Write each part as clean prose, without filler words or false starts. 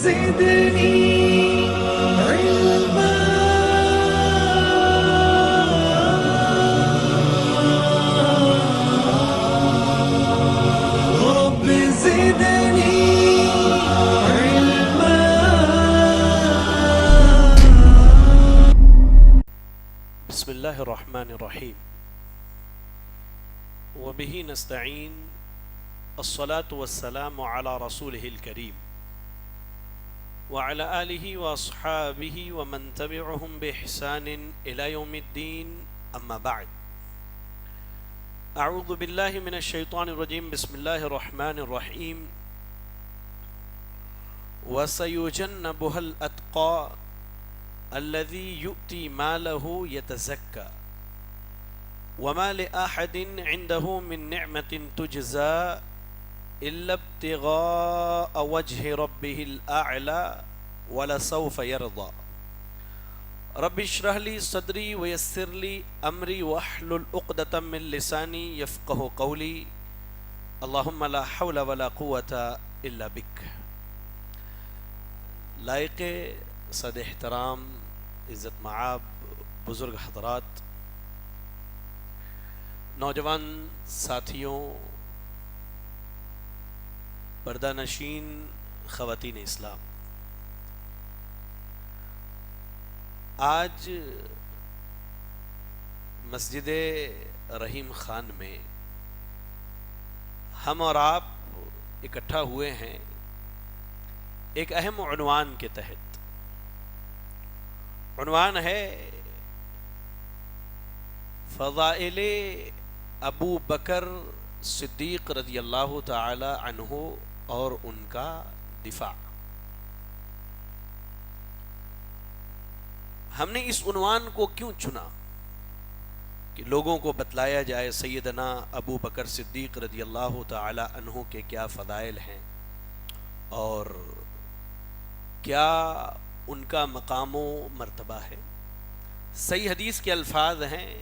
زدني علما رب زدني علما. بسم الله الرحمن الرحيم وبه نستعين الصلاة والسلام على رسوله الكريم وعلى آله وأصحابه ومن تبعهم بإحسان إلى يوم الدين أما بعد. أعوذ بالله من الشيطان الرجيم. بسم الله الرحمن الرحيم. وسيجنبها الأتقى الذي يؤتي ماله يتزكى وما لأحد عنده من نعمة تجزى إلا ابتغاء وجه ربه الأعلى ولسوف يرضى. رب اشرح لي صدري ويسر لي أمري واحلل عقدة من لساني يفقه قولي. اللهم لا حول ولا قوة إلا بك. لائق صد احترام عزت معاب بزرگ حضرات، نوجوان ساتھیوں، پردہ نشین خواتین اسلام، آج مسجد رحیم خان میں ہم اور آپ اکٹھا ہوئے ہیں ایک اہم عنوان کے تحت. عنوان ہے فضائل ابو بکر صدیق رضی اللہ تعالی عنہ اور ان کا دفاع. ہم نے اس عنوان کو کیوں چنا کہ لوگوں کو بتلایا جائے سیدنا ابو بکر صدیق رضی اللہ تعالی عنہ کے کیا فضائل ہیں اور کیا ان کا مقام و مرتبہ ہے. صحیح حدیث کے الفاظ ہیں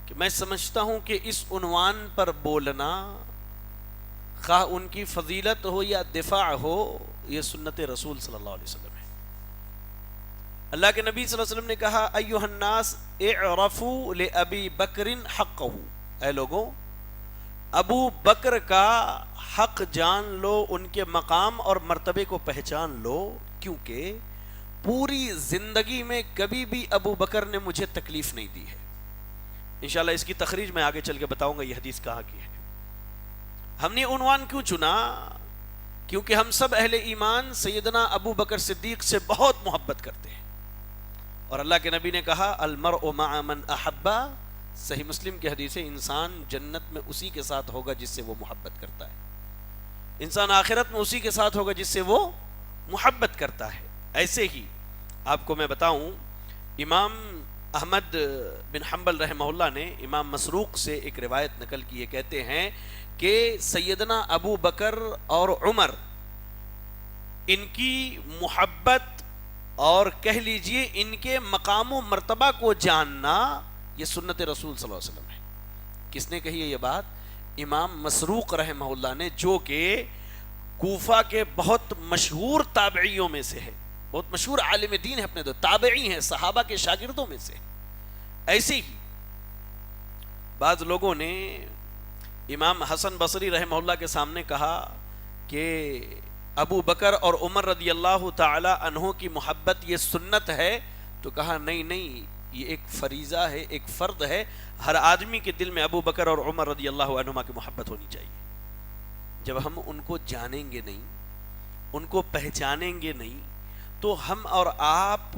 کہ میں سمجھتا ہوں کہ اس عنوان پر بولنا، خواہ ان کی فضیلت ہو یا دفاع ہو، یہ سنت رسول صلی اللہ علیہ وسلم ہے. اللہ کے نبی صلی اللہ علیہ وسلم نے کہا ایھا الناس اعرفوا لابی بکر حقہ، اے لوگوں ابو بکر کا حق جان لو، ان کے مقام اور مرتبے کو پہچان لو، کیونکہ پوری زندگی میں کبھی بھی ابو بکر نے مجھے تکلیف نہیں دی ہے. انشاءاللہ اس کی تخریج میں آگے چل کے بتاؤں گا یہ حدیث کہاں کی ہے. ہم نے عنوان کیوں چنا؟ کیونکہ ہم سب اہل ایمان سیدنا ابو بکر صدیق سے بہت محبت کرتے ہیں، اور اللہ کے نبی نے کہا المرء مع من احبا. صحیح مسلم کی حدیث ہے انسان جنت میں اسی کے ساتھ ہوگا جس سے وہ محبت کرتا ہے، انسان آخرت میں اسی کے ساتھ ہوگا جس سے وہ محبت کرتا ہے. ایسے ہی آپ کو میں بتاؤں، امام احمد بن حنبل رحمہ اللہ نے امام مسروق سے ایک روایت نقل کی ہے. کہتے ہیں کہ سیدنا ابو بکر اور عمر، ان کی محبت اور کہہ لیجئے ان کے مقام و مرتبہ کو جاننا یہ سنت رسول صلی اللہ علیہ وسلم ہے. کس نے کہی ہے یہ بات؟ امام مسروق رحمہ اللہ نے، جو کہ کوفہ کے بہت مشہور تابعیوں میں سے ہے، بہت مشہور عالم دین ہے، اپنے دو تابعی ہیں، صحابہ کے شاگردوں میں سے. ایسے ہی بعض لوگوں نے امام حسن بصری رحمہ اللہ کے سامنے کہا کہ ابو بکر اور عمر رضی اللہ تعالی عنہ کی محبت یہ سنت ہے، تو کہا نہیں نہیں، یہ ایک فریضہ ہے، ایک فرض ہے. ہر آدمی کے دل میں ابو بکر اور عمر رضی اللہ عنہما کی محبت ہونی چاہیے. جب ہم ان کو جانیں گے نہیں، ان کو پہچانیں گے نہیں، تو ہم اور آپ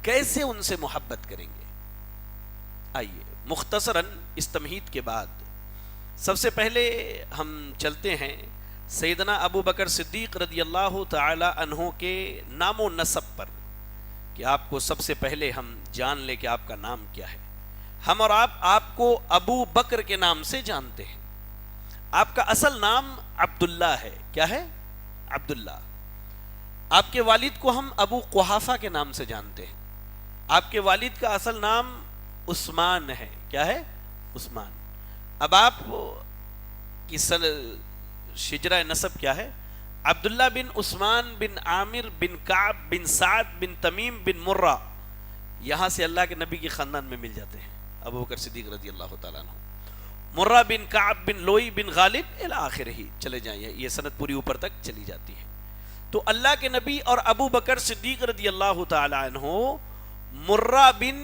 کیسے ان سے محبت کریں گے؟ آئیے مختصراً اس تمہید کے بعد سب سے پہلے ہم چلتے ہیں سیدنا ابو بکر صدیق رضی اللہ تعالی عنہ کے نام و نسب پر، کہ آپ کو سب سے پہلے ہم جان لیں کہ آپ کا نام کیا ہے. ہم اور آپ کو ابو بکر کے نام سے جانتے ہیں. آپ کا اصل نام عبداللہ ہے. کیا ہے؟ عبداللہ. آپ کے والد کو ہم ابو قحافہ کے نام سے جانتے ہیں. آپ کے والد کا اصل نام عثمان ہے. کیا ہے؟ عثمان. اب آپ کی شجرہ نسب کیا ہے؟ عبداللہ بن عثمان بن عامر بن کعب بن سعد بن تمیم بن مرہ، یہاں سے اللہ کے نبی کے خاندان میں مل جاتے ہیں ابو بکر صدیق رضی اللہ تعالیٰ عنہ۔ مرہ بن کعب بن لوئی بن غالب الی آخر ہی چلے جائیں، یہ سند پوری اوپر تک چلی جاتی ہے۔ تو اللہ کے نبی اور ابو بکر صدیق رضی اللہ تعالیٰ عنہ مرہ بن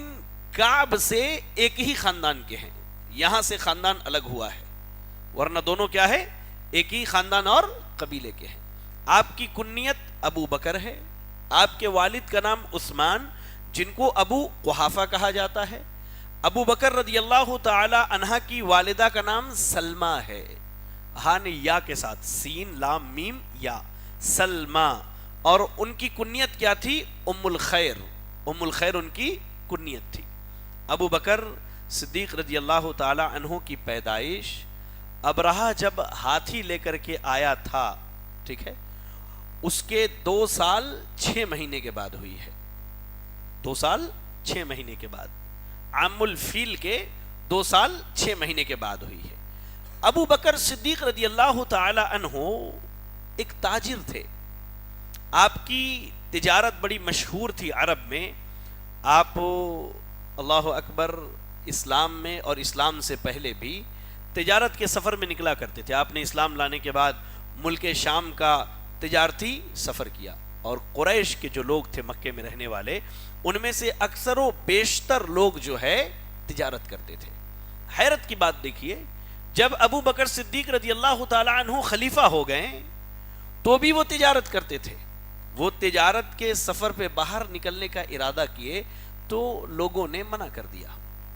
کعب سے ایک ہی خاندان کے ہیں، یہاں سے خاندان الگ ہوا ہے، ورنہ دونوں کیا ہے؟ ایک ہی خاندان اور قبیلے کے ہیں۔ آپ کی کنیت ابو بکر ہے، آپ کے والد کا نام عثمان جن کو ابو قحافہ کہا جاتا ہے، ابو بکر رضی اللہ تعالی عنہ کی والدہ کا نام سلمہ ہے، ہاں یا کے ساتھ، سین لام میم یا، سلمہ، اور ان کی کنیت کیا تھی؟ ام الخیر، ام الخیر ان کی کنیت تھی۔ ابو بکر صدیق رضی اللہ تعالی عنہ کی پیدائش ابرہہ جب ہاتھی لے کر کے آیا تھا، ٹھیک ہے، اس کے 2 سال 6 مہینے کے بعد ہوئی ہے، 2 سال 6 مہینے کے بعد، عام الفیل کے 2 سال 6 مہینے کے بعد ہوئی ہے۔ ابو بکر صدیق رضی اللہ تعالی عنہ ایک تاجر تھے، آپ کی تجارت بڑی مشہور تھی عرب میں، آپ اللہ اکبر اسلام میں اور اسلام سے پہلے بھی تجارت کے سفر میں نکلا کرتے تھے۔ آپ نے اسلام لانے کے بعد ملک شام کا تجارتی سفر کیا، اور قریش کے جو لوگ تھے مکے میں رہنے والے، ان میں سے اکثر و بیشتر لوگ جو ہے تجارت کرتے تھے۔ حیرت کی بات دیکھیے، جب ابو بکر صدیق رضی اللہ تعالی عنہ خلیفہ ہو گئے تو بھی وہ تجارت کرتے تھے۔ وہ تجارت کے سفر پہ باہر نکلنے کا ارادہ کیے تو لوگوں نے منع کر دیا،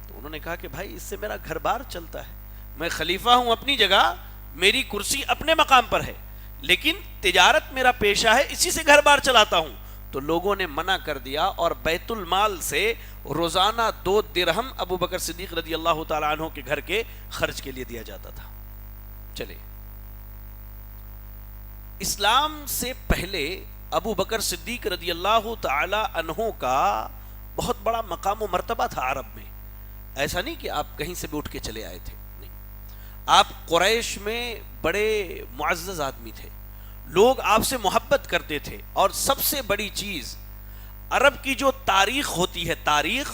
تو انہوں نے کہا کہ بھائی اس سے میرا گھر بار چلتا ہے، میں خلیفہ ہوں اپنی جگہ، میری کرسی اپنے مقام پر ہے، لیکن تجارت میرا پیشہ ہے، اسی سے گھر بار چلاتا ہوں۔ تو لوگوں نے منع کر دیا، اور بیت المال سے روزانہ 2 درہم ابو بکر صدیق رضی اللہ تعالیٰ عنہ کے گھر کے خرچ کے لیے دیا جاتا تھا۔ چلے، اسلام سے پہلے ابو بکر صدیق رضی اللہ تعالی عنہ کا بہت بڑا مقام و مرتبہ تھا عرب میں، ایسا نہیں کہ آپ کہیں سے بھی اٹھ کے چلے آئے تھے، نہیں، آپ قریش میں بڑے معزز آدمی تھے، لوگ آپ سے محبت کرتے تھے، اور سب سے بڑی چیز عرب کی جو تاریخ ہوتی ہے، تاریخ،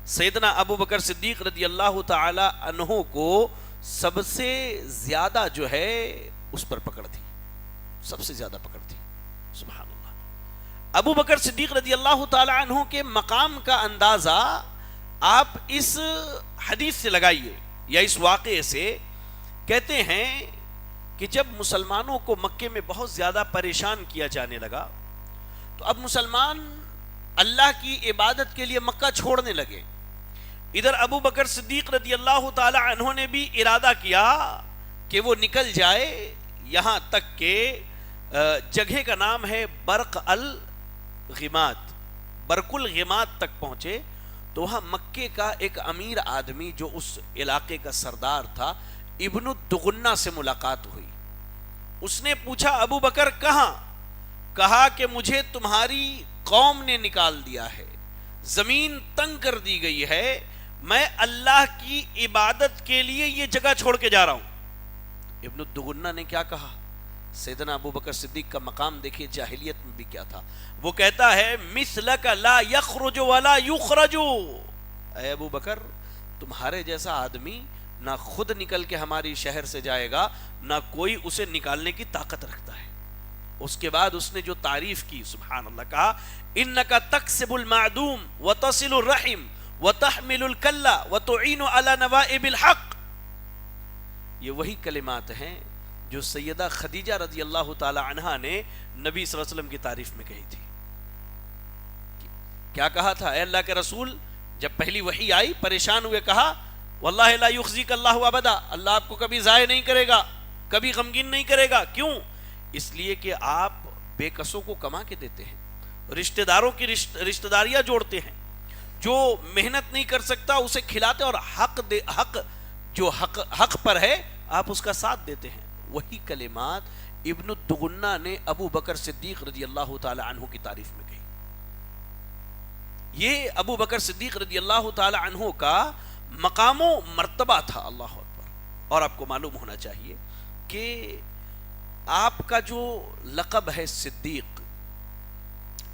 سیدنا ابو بکر صدیق رضی اللہ تعالی عنہ کو سب سے زیادہ جو ہے اس پر پکڑ تھی، سب سے زیادہ پکڑ تھی، سبحان اللہ۔ ابو بکر صدیق رضی اللہ تعالی عنہ کے مقام کا اندازہ آپ اس حدیث سے لگائیے یا اس واقعے سے۔ کہتے ہیں کہ جب مسلمانوں کو مکے میں بہت زیادہ پریشان کیا جانے لگا تو اب مسلمان اللہ کی عبادت کے لیے مکہ چھوڑنے لگے۔ ادھر ابو بکر صدیق رضی اللہ تعالی عنہ نے بھی ارادہ کیا کہ وہ نکل جائے، یہاں تک کہ جگہ کا نام ہے برق الغمات، برق الغمات تک پہنچے، تو وہاں مکے کا ایک امیر آدمی جو اس علاقے کا سردار تھا، ابن الدغنہ سے ملاقات ہوئی۔ اس نے پوچھا ابو بکر کہاں؟ کہا کہ مجھے تمہاری قوم نے نکال دیا ہے، زمین تنگ کر دی گئی ہے، میں اللہ کی عبادت کے لیے یہ جگہ چھوڑ کے جا رہا ہوں۔ ابن الدغنہ نے کیا کہا؟ سیدنا ابو بکر صدیق کا مقام دیکھیے جاہلیت میں بھی کیا تھا، وہ کہتا ہے مثلک لا یخرج ولا یخرج، اے ابو بکر تمہارے جیسا آدمی نہ خود نکل کے ہماری شہر سے جائے گا، نہ کوئی اسے نکالنے کی طاقت رکھتا ہے۔ اس کے بعد اس نے جو تعریف کی، سبحان اللہ، کہا انک تکسب المعدوم وتصل الرحم وتحمل الکلہ وتعین علی نوائب الحق۔ یہ وہی کلمات ہیں جو سیدہ خدیجہ رضی اللہ تعالی عنہا نے نبی صلی اللہ علیہ وسلم کی تعریف میں کہی تھی۔ کیا کہا تھا؟ اے اللہ کے رسول، جب پہلی وحی آئی پریشان ہوئے، کہا واللہ لا یخزیک اللہ ابدا، اللہ آپ کو کبھی ضائع نہیں کرے گا، کبھی غمگین نہیں کرے گا۔ کیوں؟ اس لیے کہ آپ بے کسوں کو کما کے دیتے ہیں، رشتہ داروں کی رشتہ داریاں جوڑتے ہیں، جو محنت نہیں کر سکتا اسے کھلاتے، اور حق پر ہے آپ اس کا ساتھ دیتے ہیں۔ وہی کلمات ابن الدغنہ نے ابو بکر صدیق رضی اللہ تعالی عنہ کی تعریف میں کہی۔ یہ ابو بکر صدیق رضی اللہ تعالی عنہ کا مقام و مرتبہ تھا، اللہ اکبر۔ اور آپ کو معلوم ہونا چاہیے کہ آپ کا جو لقب ہے صدیق،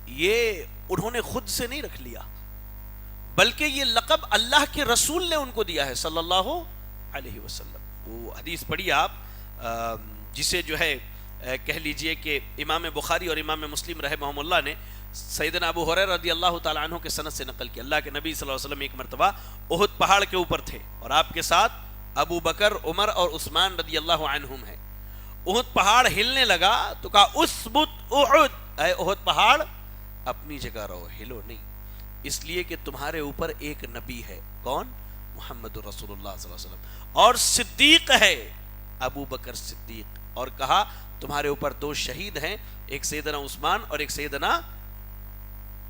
یہ انہوں نے خود سے نہیں رکھ لیا، بلکہ یہ لقب اللہ کے رسول نے ان کو دیا ہے صلی اللہ علیہ وسلم۔ وہ حدیث پڑھی آپ جسے جو ہے کہہ لیجئے کہ امام بخاری اور امام مسلم رحمہم اللہ نے سیدنا ابو ہریرہ رضی اللہ تعالیٰ عنہ کے سند سے نقل کیا۔ اللہ کے نبی صلی اللہ علیہ وسلم ایک مرتبہ احد پہاڑ کے اوپر تھے اور آپ کے ساتھ ابو بکر، عمر اور عثمان رضی اللہ عنہم ہیں۔ احد پہاڑ ہلنے لگا تو کہا اسبت احد، اے احد پہاڑ اپنی جگہ رہو، ہلو نہیں، اس لیے کہ تمہارے اوپر ایک نبی ہے، کون؟ محمد رسول اللہ صلی اللہ علیہ وسلم، اور صدیق ہے ابو بکر صدیق، اور کہا تمہارے اوپر دو شہید ہیں، ایک سیدنا عثمان اور ایک سیدنا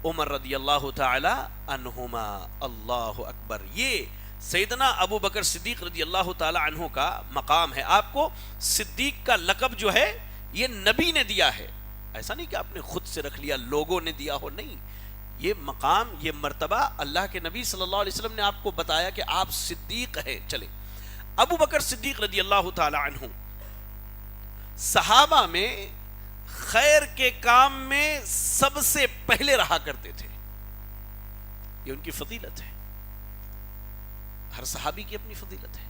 عمر رضی اللہ تعالی عنہما۔ اللہ اکبر۔ یہ سیدنا ابو بکر صدیق رضی اللہ تعالی عنہ کا مقام ہے۔ آپ کو صدیق کا لقب جو ہے یہ نبی نے دیا ہے، ایسا نہیں کہ آپ نے خود سے رکھ لیا، لوگوں نے دیا ہو، نہیں، یہ مقام، یہ مرتبہ اللہ کے نبی صلی اللہ علیہ وسلم نے آپ کو بتایا کہ آپ صدیق ہیں۔ چلے، ابو بکر صدیق رضی اللہ تعالی عنہ صحابہ میں خیر کے کام میں سب سے پہلے رہا کرتے تھے، یہ ان کی فضیلت ہے، ہر صحابی کی اپنی فضیلت ہے۔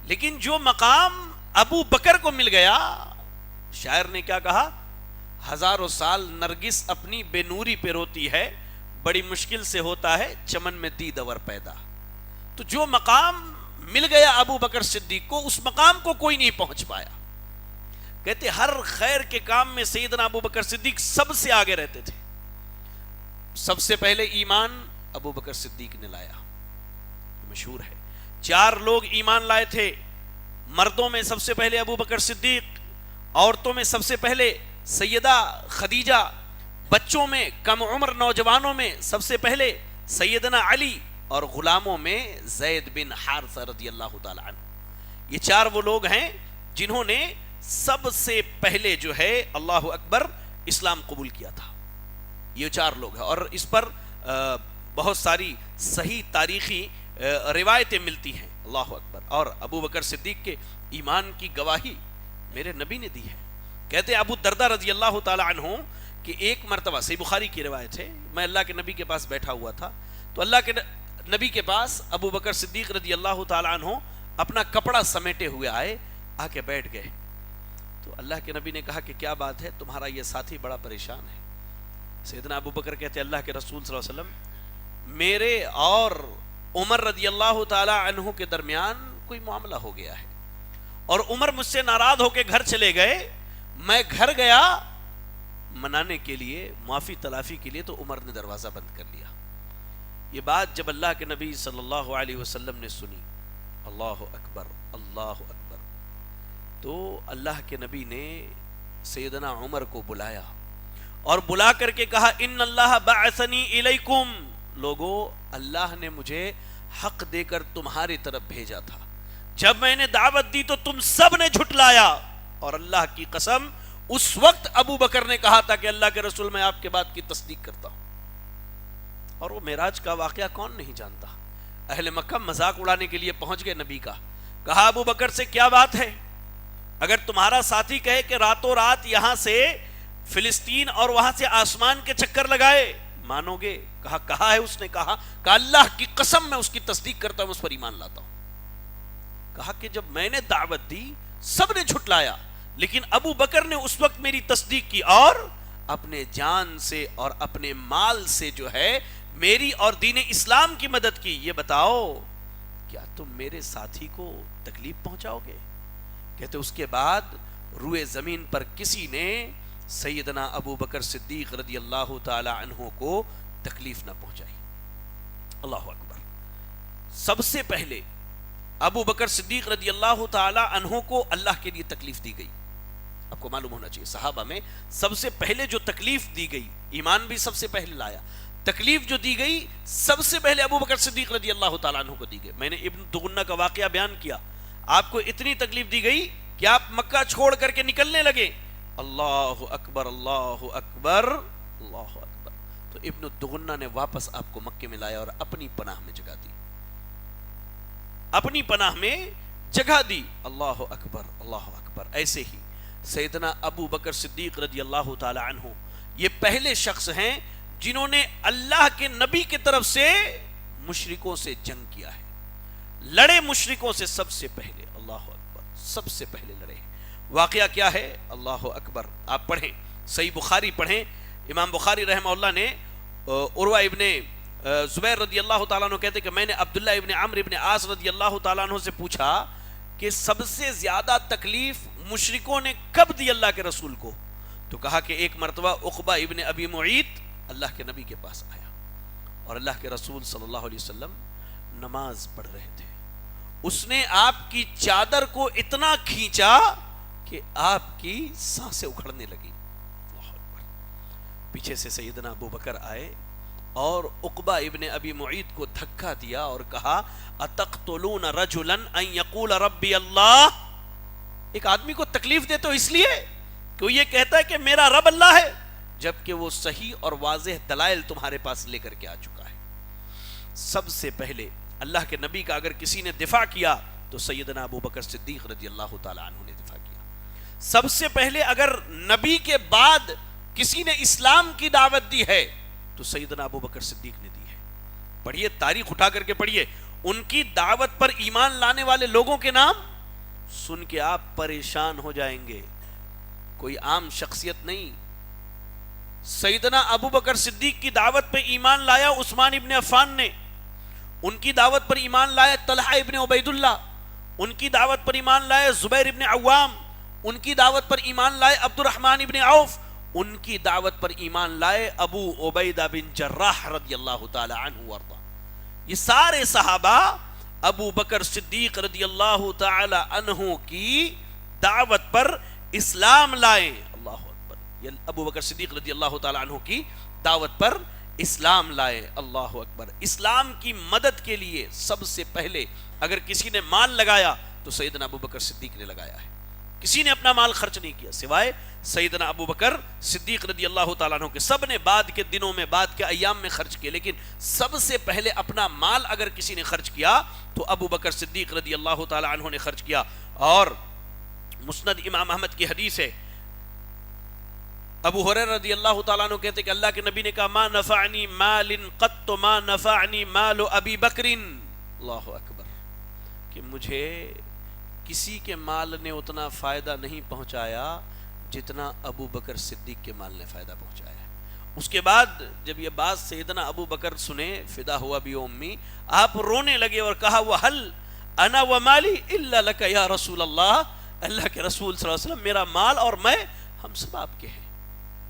لیکن جو مقام ابو بکر کو مل گیا، شاعر نے کیا کہا؟ ہزاروں سال نرگس اپنی بے نوری پہ روتی ہے، بڑی مشکل سے ہوتا ہے چمن میں دیدور پیدا۔ تو جو مقام مل گیا ابو بکر صدیق کو، اس مقام کو کوئی نہیں پہنچ پایا۔ کہتے ہر خیر کے کام میں سیدنا ابو بکر صدیق سب سے آگے رہتے تھے۔ سب سے پہلے ایمان ابو بکر صدیق نے لایا، مشہور ہے، 4 لوگ ایمان لائے تھے، مردوں میں سب سے پہلے ابو بکر صدیق، عورتوں میں سب سے پہلے سیدہ خدیجہ، بچوں میں کم عمر نوجوانوں میں سب سے پہلے سیدنا علی، اور غلاموں میں زید بن حارثہ رضی اللہ تعالی عنہ۔ یہ 4 وہ لوگ ہیں جنہوں نے سب سے پہلے جو ہے اللہ اکبر اسلام قبول کیا تھا۔ یہ 4 لوگ ہیں، اور اس پر بہت ساری صحیح تاریخی روایتیں ملتی ہیں، اللہ اکبر۔ اور ابو بکر صدیق کے ایمان کی گواہی میرے نبی نے دی ہے۔ کہتے ابو دردہ رضی اللہ تعالی عنہ کہ ایک مرتبہ، صحیح بخاری کی روایت ہے، میں اللہ کے نبی کے پاس بیٹھا ہوا تھا، تو اللہ کے نبی کے پاس ابو بکر صدیق رضی اللہ تعالی عنہ اپنا کپڑا سمیٹے ہوئے آئے، آ کے بیٹھ گئے۔ تو اللہ کے نبی نے کہا کہ کیا بات ہے، تمہارا یہ ساتھی بڑا پریشان ہے۔ سیدنا ابو بکر کہتے اللہ کے رسول صلی اللہ علیہ وسلم، میرے اور عمر رضی اللہ تعالی عنہ کے درمیان کوئی معاملہ ہو گیا ہے، اور عمر مجھ سے ناراض ہو کے گھر چلے گئے، میں گھر گیا منانے کے لیے، معافی تلافی کے لیے، تو عمر نے دروازہ بند کر لیا۔ یہ بات جب اللہ کے نبی صلی اللہ علیہ وسلم نے سنی، اللہ اکبر اللہ اکبر، تو اللہ کے نبی نے سیدنا عمر کو بلایا اور بلا کر کے کہا ان اللہ بعثنی الیکم، لوگو اللہ نے مجھے حق دے کر تمہاری طرف بھیجا تھا، جب میں نے دعوت دی تو تم سب نے جھٹلایا، اور اللہ کی قسم اس وقت ابو بکر نے کہا تھا کہ اللہ کے رسول میں آپ کے بات کی تصدیق کرتا ہوں۔ اور وہ معراج کا واقعہ کون نہیں جانتا؟ اہل مکہ مذاق اڑانے کے لیے پہنچ گئے نبی کا، کہا ابو بکر سے کیا بات ہے، اگر تمہارا ساتھی کہے کہ راتوں رات یہاں سے فلسطین اور وہاں سے آسمان کے چکر لگائے، مانو گے؟ کہا ہے اس نے، کہا کہ اللہ کی قسم میں اس کی تصدیق کرتا ہوں، اس پر ایمان لاتا ہوں۔ کہا کہ جب میں نے دعوت دی سب نے جھٹلایا، لیکن ابو بکر نے اس وقت میری تصدیق کی، اور اپنے جان سے اور اپنے مال سے جو ہے میری اور دین اسلام کی مدد کی۔ یہ بتاؤ کیا تم میرے ساتھی کو تکلیف پہنچاؤ گے؟ کہتے اس کے بعد روئے زمین پر کسی نے سیدنا ابو بکر صدیق رضی اللہ تعالی عنہ کو تکلیف نہ پہنچائی۔ اللہ اکبر۔ سب سے پہلے ابو بکر صدیق رضی اللہ تعالی عنہ کو اللہ کے لیے تکلیف دی گئی۔ آپ کو معلوم ہونا چاہیے صحابہ میں سب سے پہلے جو تکلیف دی گئی، ایمان بھی سب سے پہلے لایا، تکلیف جو دی گئی سب سے پہلے ابو بکر صدیق رضی اللہ تعالیٰ عنہ کو دی گئی۔ میں نے ابن دغنہ کا واقعہ بیان کیا، آپ کو اتنی تکلیف دی گئی کہ آپ مکہ چھوڑ کر کے نکلنے لگے، اللہ اکبر اللہ اکبر اللہ اکبر، تو ابن دغنہ نے واپس آپ کو مکے میں لایا اور اپنی پناہ میں جگہ دی، اپنی پناہ میں جگہ دی۔ اللہ اکبر اللہ اکبر۔ ایسے ہی سیدنا ابو بکر صدیق رضی اللہ تعالی عنہ یہ پہلے شخص ہیں جنہوں نے اللہ کے نبی کی طرف سے مشرکوں سے جنگ کیا ہے، لڑے مشرکوں سے سب سے پہلے، اللہ اکبر، سب سے پہلے لڑے۔ واقعہ کیا ہے؟ اللہ اکبر، آپ پڑھیں، صحیح بخاری پڑھیں، امام بخاری رحمہ اللہ نے عروہ ابن زبیر رضی اللہ تعالیٰ عنہ کہتے کہ میں نے عبداللہ ابن عمرو ابن عاص رضی اللہ تعالیٰ عنہ سے پوچھا کہ سب سے زیادہ تکلیف مشرکوں نے کب دی اللہ کے رسول کو؟ تو کہا کہ ایک مرتبہ عقبہ ابن ابی معیط اللہ کے نبی کے پاس آیا اور اللہ کے رسول صلی اللہ علیہ وسلم نماز پڑھ رہے تھے، اس نے آپ کی چادر کو اتنا کھینچا کہ آپ کی سانسیں اکھڑنے لگی۔ پیچھے سے سیدنا ابو بکر آئے اور عقبہ ابن ابی معیط کو دھکا دیا اور کہا اتقتلون رجلا ان یقول ربی اللہ، ایک آدمی کو تکلیف دیتے ہو اس لیے کہ وہ یہ کہتا ہے کہ میرا رب اللہ ہے، جبکہ وہ صحیح اور واضح دلائل تمہارے پاس لے کر کے آ چکا ہے۔ سب سے پہلے اللہ کے نبی کا اگر کسی نے دفاع کیا تو سیدنا ابو بکر صدیق رضی اللہ تعالی عنہ نے دفاع کیا۔ سب سے پہلے اگر نبی کے بعد کسی نے اسلام کی دعوت دی ہے تو سیدنا ابو بکر صدیق نے دی ہے۔ پڑھیے، تاریخ اٹھا کر کے پڑھیے، ان کی دعوت پر ایمان لانے والے لوگوں کے نام سن کے آپ پریشان ہو جائیں گے، کوئی عام شخصیت نہیں۔ سیدنا ابو بکر صدیق کی دعوت پہ ایمان لایا عثمان ابن عفان نے، ان کی دعوت پر ایمان لائے طلحہ ابن عبید اللہ، ان کی دعوت پر ایمان لائے زبیر ابن عوام، ان کی دعوت پر ایمان لائے عبد الرحمن ابن عوف، ان کی دعوت پر ایمان لائے ابو عبیدہ بن جراح رضی اللہ تعالی عنہ وارضا۔ یہ سارے صحابہ ابو بکر صدیق رضی اللہ تعالی عنہ کی دعوت پر اسلام لائے۔ اللہ اکبر، یہ ابو بکر صدیق رضی اللہ تعالی عنہ کی دعوت پر اسلام لائے۔ اللہ اکبر، اسلام کی مدد کے لیے سب سے پہلے اگر کسی نے مال لگایا تو سیدنا ابو بکر صدیق نے لگایا ہے، کسی نے اپنا مال خرچ نہیں کیا سوائے سیدنا ابو بکر صدیق رضی اللہ تعالیٰ عنہ کے۔ سب نے بعد کے دنوں میں، بعد کے ایام میں خرچ کیے، لیکن سب سے پہلے اپنا مال اگر کسی نے خرچ کیا تو ابو بکر صدیق رضی اللہ تعالیٰ عنہ نے خرچ کیا۔ اور مسند امام احمد کی حدیث ہے، ابو ہریرہ رضی اللہ تعالیٰ عنہ کہتے کہ اللہ کے نبی نے کہا ما نفعنی مال قط ما نفعنی مال ابی بکر، اللہ اکبر، کہ مجھے کسی کے مال نے اتنا فائدہ نہیں پہنچایا جتنا ابو بکر صدیق کے مال نے فائدہ پہنچایا ہے۔ اس کے بعد جب یہ بات سیدنا ابو بکر سنے، فدا ہوا بی امی، آپ رونے لگے اور کہا وَهَلْ أَنَا وَمَالِي إِلَّا لَكَ يَا رسول اللہ، اللہ کے رسول صلی اللہ علیہ وسلم، میرا مال اور میں، ہم سب آپ کے ہیں،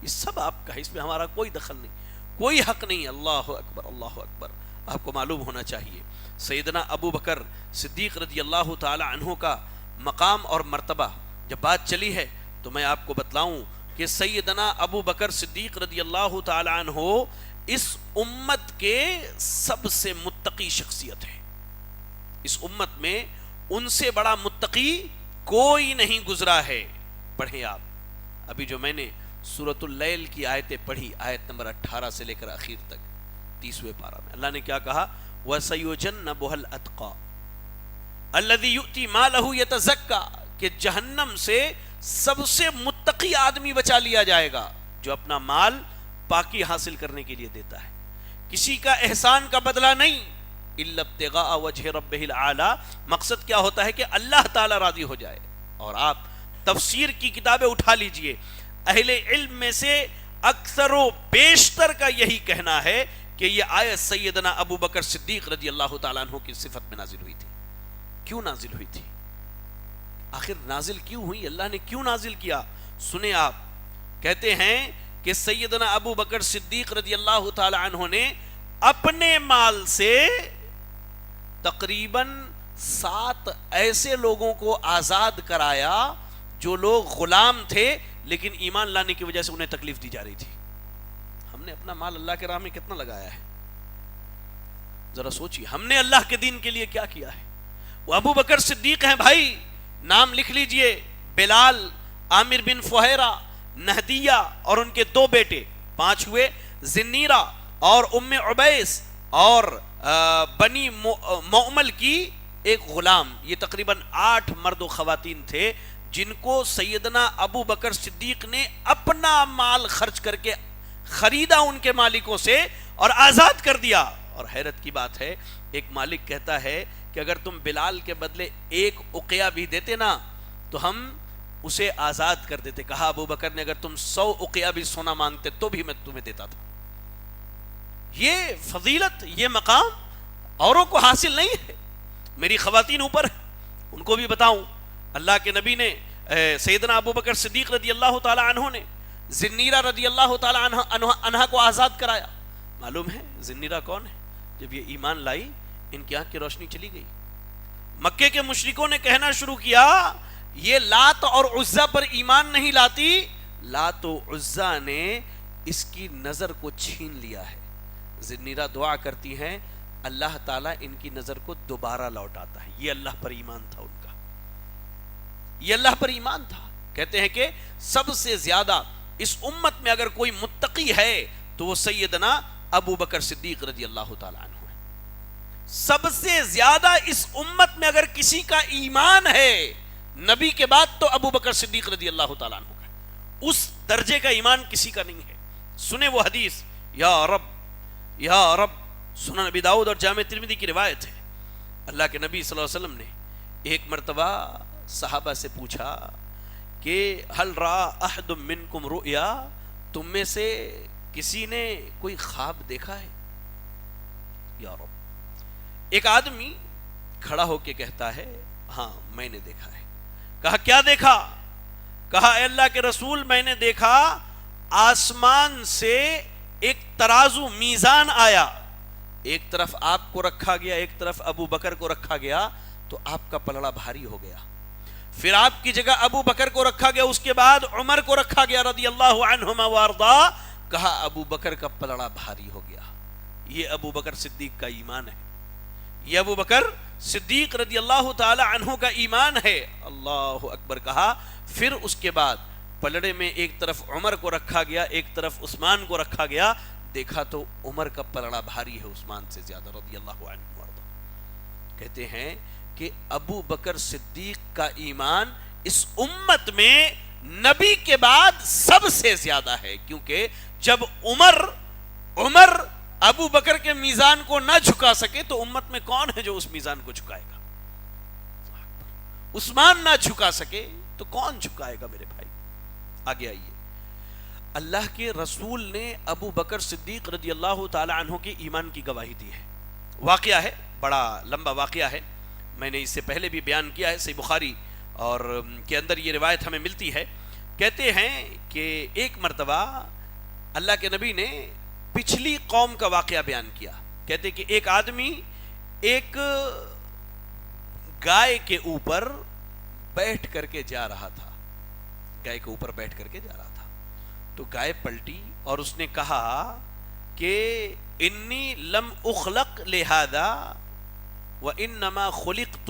یہ سب آپ کا ہے، اس میں ہمارا کوئی دخل نہیں، کوئی حق نہیں۔ اللہ اکبر، اللہ اکبر۔ آپ کو معلوم ہونا چاہیے سیدنا ابو بکر صدیق رضی اللہ تعالی عنہ کا مقام اور مرتبہ، جب بات چلی ہے تو میں آپ کو بتلاؤں کہ سیدنا ابو بکر صدیق رضی اللہ تعالی عنہ اس امت کے سب سے متقی شخصیت ہے۔ اس امت میں ان سے بڑا متقی کوئی نہیں گزرا ہے۔ پڑھیں آپ، ابھی جو میں نے سورۃ اللیل کی آیتیں پڑھی، آیت نمبر 18 سے لے کر آخر تک 30ویں پارہ میں اللہ نے کیا کہا؟ وَسَيُجَنَّبُهَا الْأَتْقَى الَّذِي يُؤْتِي مَالَهُ يَتَزَكَّى، کہ جہنم سے سب سے متقی آدمی بچا لیا جائے گا جو اپنا مال پاکی حاصل کرنے کے لیے دیتا ہے، کسی کا احسان کا بدلہ نہیں، إِلَّا ابْتِغَاءَ وَجْهِ رَبِّهِ الْأَعْلَى، مقصد کیا ہوتا ہے کہ اللہ تعالی راضی ہو جائے۔ اور آپ تفسیر کی کتابیں اٹھا لیجئے، اہل علم میں سے اکثر و بیشتر کا یہی کہنا ہے کہ یہ آیت سیدنا ابو بکر صدیق رضی اللہ تعالیٰ عنہ کی صفت میں نازل ہوئی تھی۔ کیوں نازل ہوئی تھی؟ آخر نازل کیوں ہوئی؟ اللہ نے کیوں نازل کیا؟ سنیں آپ، کہتے ہیں کہ سیدنا ابو بکر صدیق رضی اللہ تعالی عنہ نے اپنے مال سے تقریباً 7 ایسے لوگوں کو آزاد کرایا جو لوگ غلام تھے لیکن ایمان لانے کی وجہ سے انہیں تکلیف دی جا رہی تھی۔ ہم نے اپنا مال اللہ کے راہ میں کتنا لگایا ہے؟ ذرا سوچیے، ہم نے اللہ کے دین کے لیے کیا کیا ہے؟ وہ ابو بکر صدیق ہیں بھائی، نام لکھ لیجئے، بلال، عامر بن فہیرہ، نہدیہ اور ان کے 2 بیٹے، 5 ہوئے، زنیرہ اور ام عبیس اور بنی معمل کی ایک غلام، یہ تقریباً 8 مرد و خواتین تھے جن کو سیدنا ابو بکر صدیق نے اپنا مال خرچ کر کے خریدا ان کے مالکوں سے اور آزاد کر دیا. اور حیرت کی بات ہے ایک مالک کہتا ہے کہ اگر تم بلال کے بدلے ایک اقیہ بھی دیتے نا تو ہم اسے آزاد کر دیتے. کہا ابو بکر نے اگر تم 100 اقیہ بھی سونا مانگتے تو بھی میں تمہیں دیتا تھا. یہ فضیلت یہ مقام اوروں کو حاصل نہیں ہے, میری خواتین اوپر ہے, ان کو بھی بتاؤں. اللہ کے نبی نے سیدنا ابو بکر صدیق رضی اللہ تعالی عنہ نے زنیرہ رضی اللہ تعالی عنہ کو آزاد کرایا. معلوم ہے زنیرہ کون ہے؟ جب یہ ایمان لائی ان کی آنکھ کی روشنی چلی گئی. مکے کے مشرکوں نے کہنا شروع کیا یہ لات اور عزا پر ایمان نہیں لاتی, لات و عزا نے اس کی نظر کو چھین لیا ہے. زنیرہ دعا کرتی ہیں اللہ تعالیٰ ان کی نظر کو دوبارہ لوٹاتا ہے. یہ اللہ پر ایمان تھا ان کا, یہ اللہ پر ایمان تھا. کہتے ہیں کہ سب سے زیادہ اس امت میں اگر کوئی متقی ہے تو وہ سیدنا ابو بکر صدیق رضی اللہ تعالیٰ عنہ ہے. سب سے زیادہ اس امت میں اگر کسی کا ایمان ہے نبی کے بعد تو ابو بکر صدیق رضی اللہ تعالیٰ عنہ کا. اس درجے کا ایمان کسی کا نہیں ہے. سنیں وہ حدیث یا رب, سنن نبی داؤد اور جامع ترمذی کی روایت ہے. اللہ کے نبی صلی اللہ علیہ وسلم نے ایک مرتبہ صحابہ سے پوچھا کہ ہل را احد منکم رؤیا, تم میں سے کسی نے کوئی خواب دیکھا ہے؟ یا رب. ایک آدمی کھڑا ہو کے کہتا ہے ہاں میں نے دیکھا ہے. کہا کیا دیکھا؟ کہا اے اللہ کے رسول میں نے دیکھا آسمان سے ایک ترازو میزان آیا, ایک طرف آپ کو رکھا گیا ایک طرف ابو بکر کو رکھا گیا تو آپ کا پلڑا بھاری ہو گیا. پھر آپ کی جگہ ابو بکر کو رکھا گیا, اس کے بعد عمر کو رکھا گیا رضی اللہ عنہما وارضا. کہا ابو بکر کا پلڑا بھاری ہو گیا. یہ ابو بکر صدیق کا ایمان ہے, یہ ابو بکر صدیق رضی اللہ تعالی عنہ کا ایمان ہے. اللہ اکبر کہا. پھر اس کے بعد پلڑے میں ایک طرف عمر کو رکھا گیا ایک طرف عثمان کو رکھا گیا, دیکھا تو عمر کا پلڑا بھاری ہے عثمان سے زیادہ رضی اللہ عنہ وارضا. کہتے ہیں کہ ابو بکر صدیق کا ایمان اس امت میں نبی کے بعد سب سے زیادہ ہے, کیونکہ جب عمر ابو بکر کے میزان کو نہ جھکا سکے تو امت میں کون ہے جو اس میزان کو جھکائے گا؟ عثمان نہ جھکا سکے تو کون جھکائے گا میرے بھائی؟ آگے آئیے. اللہ کے رسول نے ابو بکر صدیق رضی اللہ تعالی عنہ کے ایمان کی گواہی دی ہے. واقعہ ہے, بڑا لمبا واقعہ ہے, میں نے اس سے پہلے بھی بیان کیا ہے. صحیح بخاری اور کے اندر یہ روایت ہمیں ملتی ہے. کہتے ہیں کہ ایک مرتبہ اللہ کے نبی نے پچھلی قوم کا واقعہ بیان کیا. کہتے کہ ایک آدمی ایک گائے کے اوپر بیٹھ کر کے جا رہا تھا, گائے کے اوپر بیٹھ کر کے جا رہا تھا تو گائے پلٹی اور اس نے کہا کہ انی لم اخلق لہذا وانما خلقت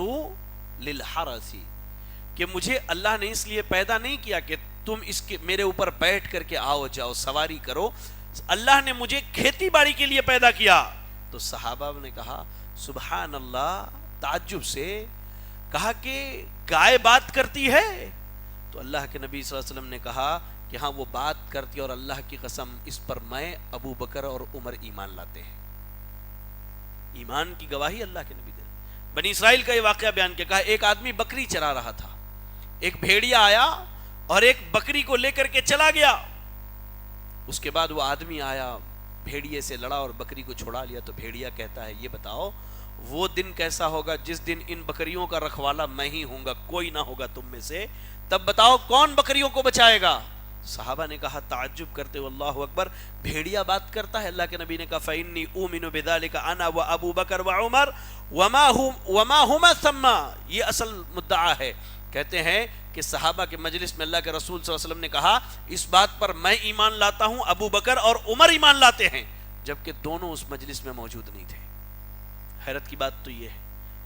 للحرث, کہ مجھے اللہ نے اس لیے پیدا نہیں کیا کہ تم اس کے میرے اوپر بیٹھ کر کے آؤ جاؤ سواری کرو, اللہ نے مجھے کھیتی باڑی کے لیے پیدا کیا. تو صحابہ نے کہا سبحان اللہ, تعجب سے کہا کہ گائے بات کرتی ہے؟ تو اللہ کے نبی صلی اللہ علیہ وسلم نے کہا کہ ہاں وہ بات کرتی, اور اللہ کی قسم اس پر میں ابو بکر اور عمر ایمان لاتے ہیں. ایمان کی گواہی اللہ کے نبی دے. بنی اسرائیل کا یہ واقعہ بیان کیا. کہا ایک آدمی بکری چرا رہا تھا, ایک بھیڑیا آیا اور ایک بکری کو لے کر کے چلا گیا. اس کے بعد وہ آدمی آیا, بھیڑیے سے لڑا اور بکری کو چھڑا لیا. تو بھیڑیا کہتا ہے یہ بتاؤ وہ دن کیسا ہوگا جس دن ان بکریوں کا رکھوالا میں ہی ہوں گا, کوئی نہ ہوگا تم میں سے, تب بتاؤ کون بکریوں کو بچائے گا؟ صحابہ نے کہا تعجب کرتے اللہ اکبر, بھیڑیا بات کرتا ہے؟ اللہ کے نبی نے کہا فإنی أؤمن بذلك انا وابو بکر وعمر وما هما ثم. یہ اصل مدعا ہے. کہتے ہیں کہ صحابہ کے مجلس میں اللہ کے رسول صلی اللہ علیہ وسلم نے کہا اس بات پر میں ایمان لاتا ہوں, ابو بکر اور عمر ایمان لاتے ہیں, جبکہ دونوں اس مجلس میں موجود نہیں تھے. حیرت کی بات تو یہ ہے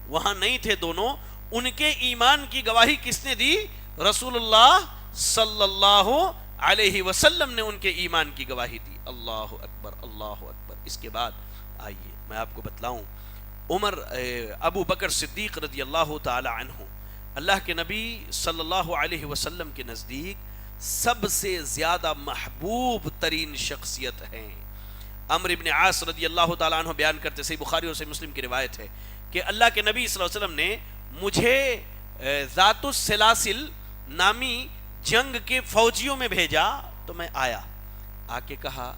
وہاں نہیں تھے دونوں, ان کے ایمان کی گواہی کس نے دی؟ رسول اللہ صلی اللہ علیہ وسلم نے ان کے ایمان کی گواہی دی. اللہ اکبر اللہ اکبر. اس کے بعد آئیے میں آپ کو بتلاؤں, ابو بکر صدیق رضی اللہ تعالی عنہ اللہ کے نبی صلی اللہ علیہ وسلم کے نزدیک سب سے زیادہ محبوب ترین شخصیت ہیں۔ عمرو بن عاص رضی اللہ تعالیٰ عنہ بیان کرتے، صحیح بخاری اور صحیح مسلم کی روایت ہے کہ اللہ کے نبی صلی اللہ علیہ وسلم نے مجھے ذات السلاسل نامی جنگ کے فوجیوں میں بھیجا تو میں آیا، آ کے کہا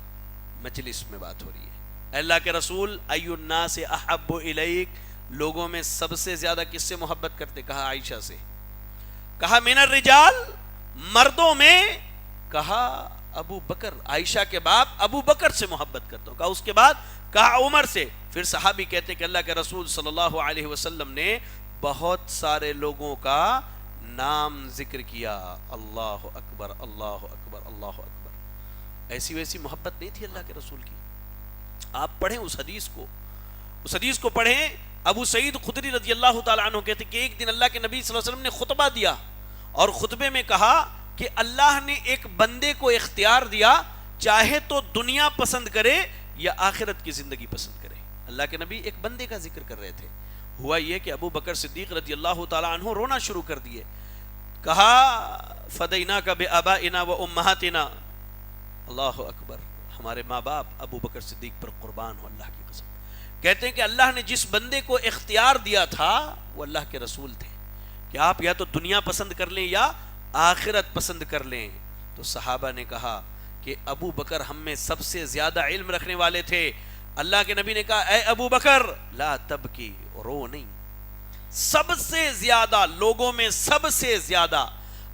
مجلس میں بات ہو رہی ہے، اللہ کے رسول ای الناس احب الیک، لوگوں میں سب سے زیادہ کس سے محبت کرتے؟ کہا عائشہ سے۔ کہا من الرجال، مردوں میں؟ کہا ابو بکر، عائشہ کے باپ ابو بکر سے محبت کرتا ہوں۔ کہا اس کے بعد؟ کہا عمر سے۔ پھر صحابی کہتے کہ اللہ کے رسول صلی اللہ علیہ وسلم نے بہت سارے لوگوں کا نام ذکر کیا، اللہ اکبر اللہ اکبر اللہ اکبر۔ ایسی ویسی محبت نہیں تھی اللہ کے رسول کی۔ آپ پڑھیں اس حدیث کو پڑھیں۔ ابو سعید خدری رضی اللہ تعالیٰ عنہ کہتے کہ ایک دن اللہ کے نبی صلی اللہ علیہ وسلم نے خطبہ دیا اور خطبے میں کہا کہ اللہ نے ایک بندے کو اختیار دیا، چاہے تو دنیا پسند کرے یا آخرت کی زندگی پسند کرے۔ اللہ کے نبی ایک بندے کا ذکر کر رہے تھے۔ ہوا یہ کہ ابو بکر صدیق رضی اللہ تعالیٰ عنہ رونا شروع کر دیے۔ کہا فدیناک بآبائنا و امہاتنا، اللہ اکبر، ہمارے ماں باپ ابو بکر صدیق پر قربان ہو اللہ کی قسم۔ کہتے ہیں کہ اللہ نے جس بندے کو اختیار دیا تھا وہ اللہ کے رسول تھے کہ آپ یا تو دنیا پسند کر لیں یا آخرت پسند کر لیں۔ تو صحابہ نے کہا کہ ابو بکر ہم میں سب سے زیادہ علم رکھنے والے تھے۔ اللہ کے نبی نے کہا اے ابو بکر لا تبکی، رو نہیں۔ سب سے زیادہ لوگوں میں سب سے زیادہ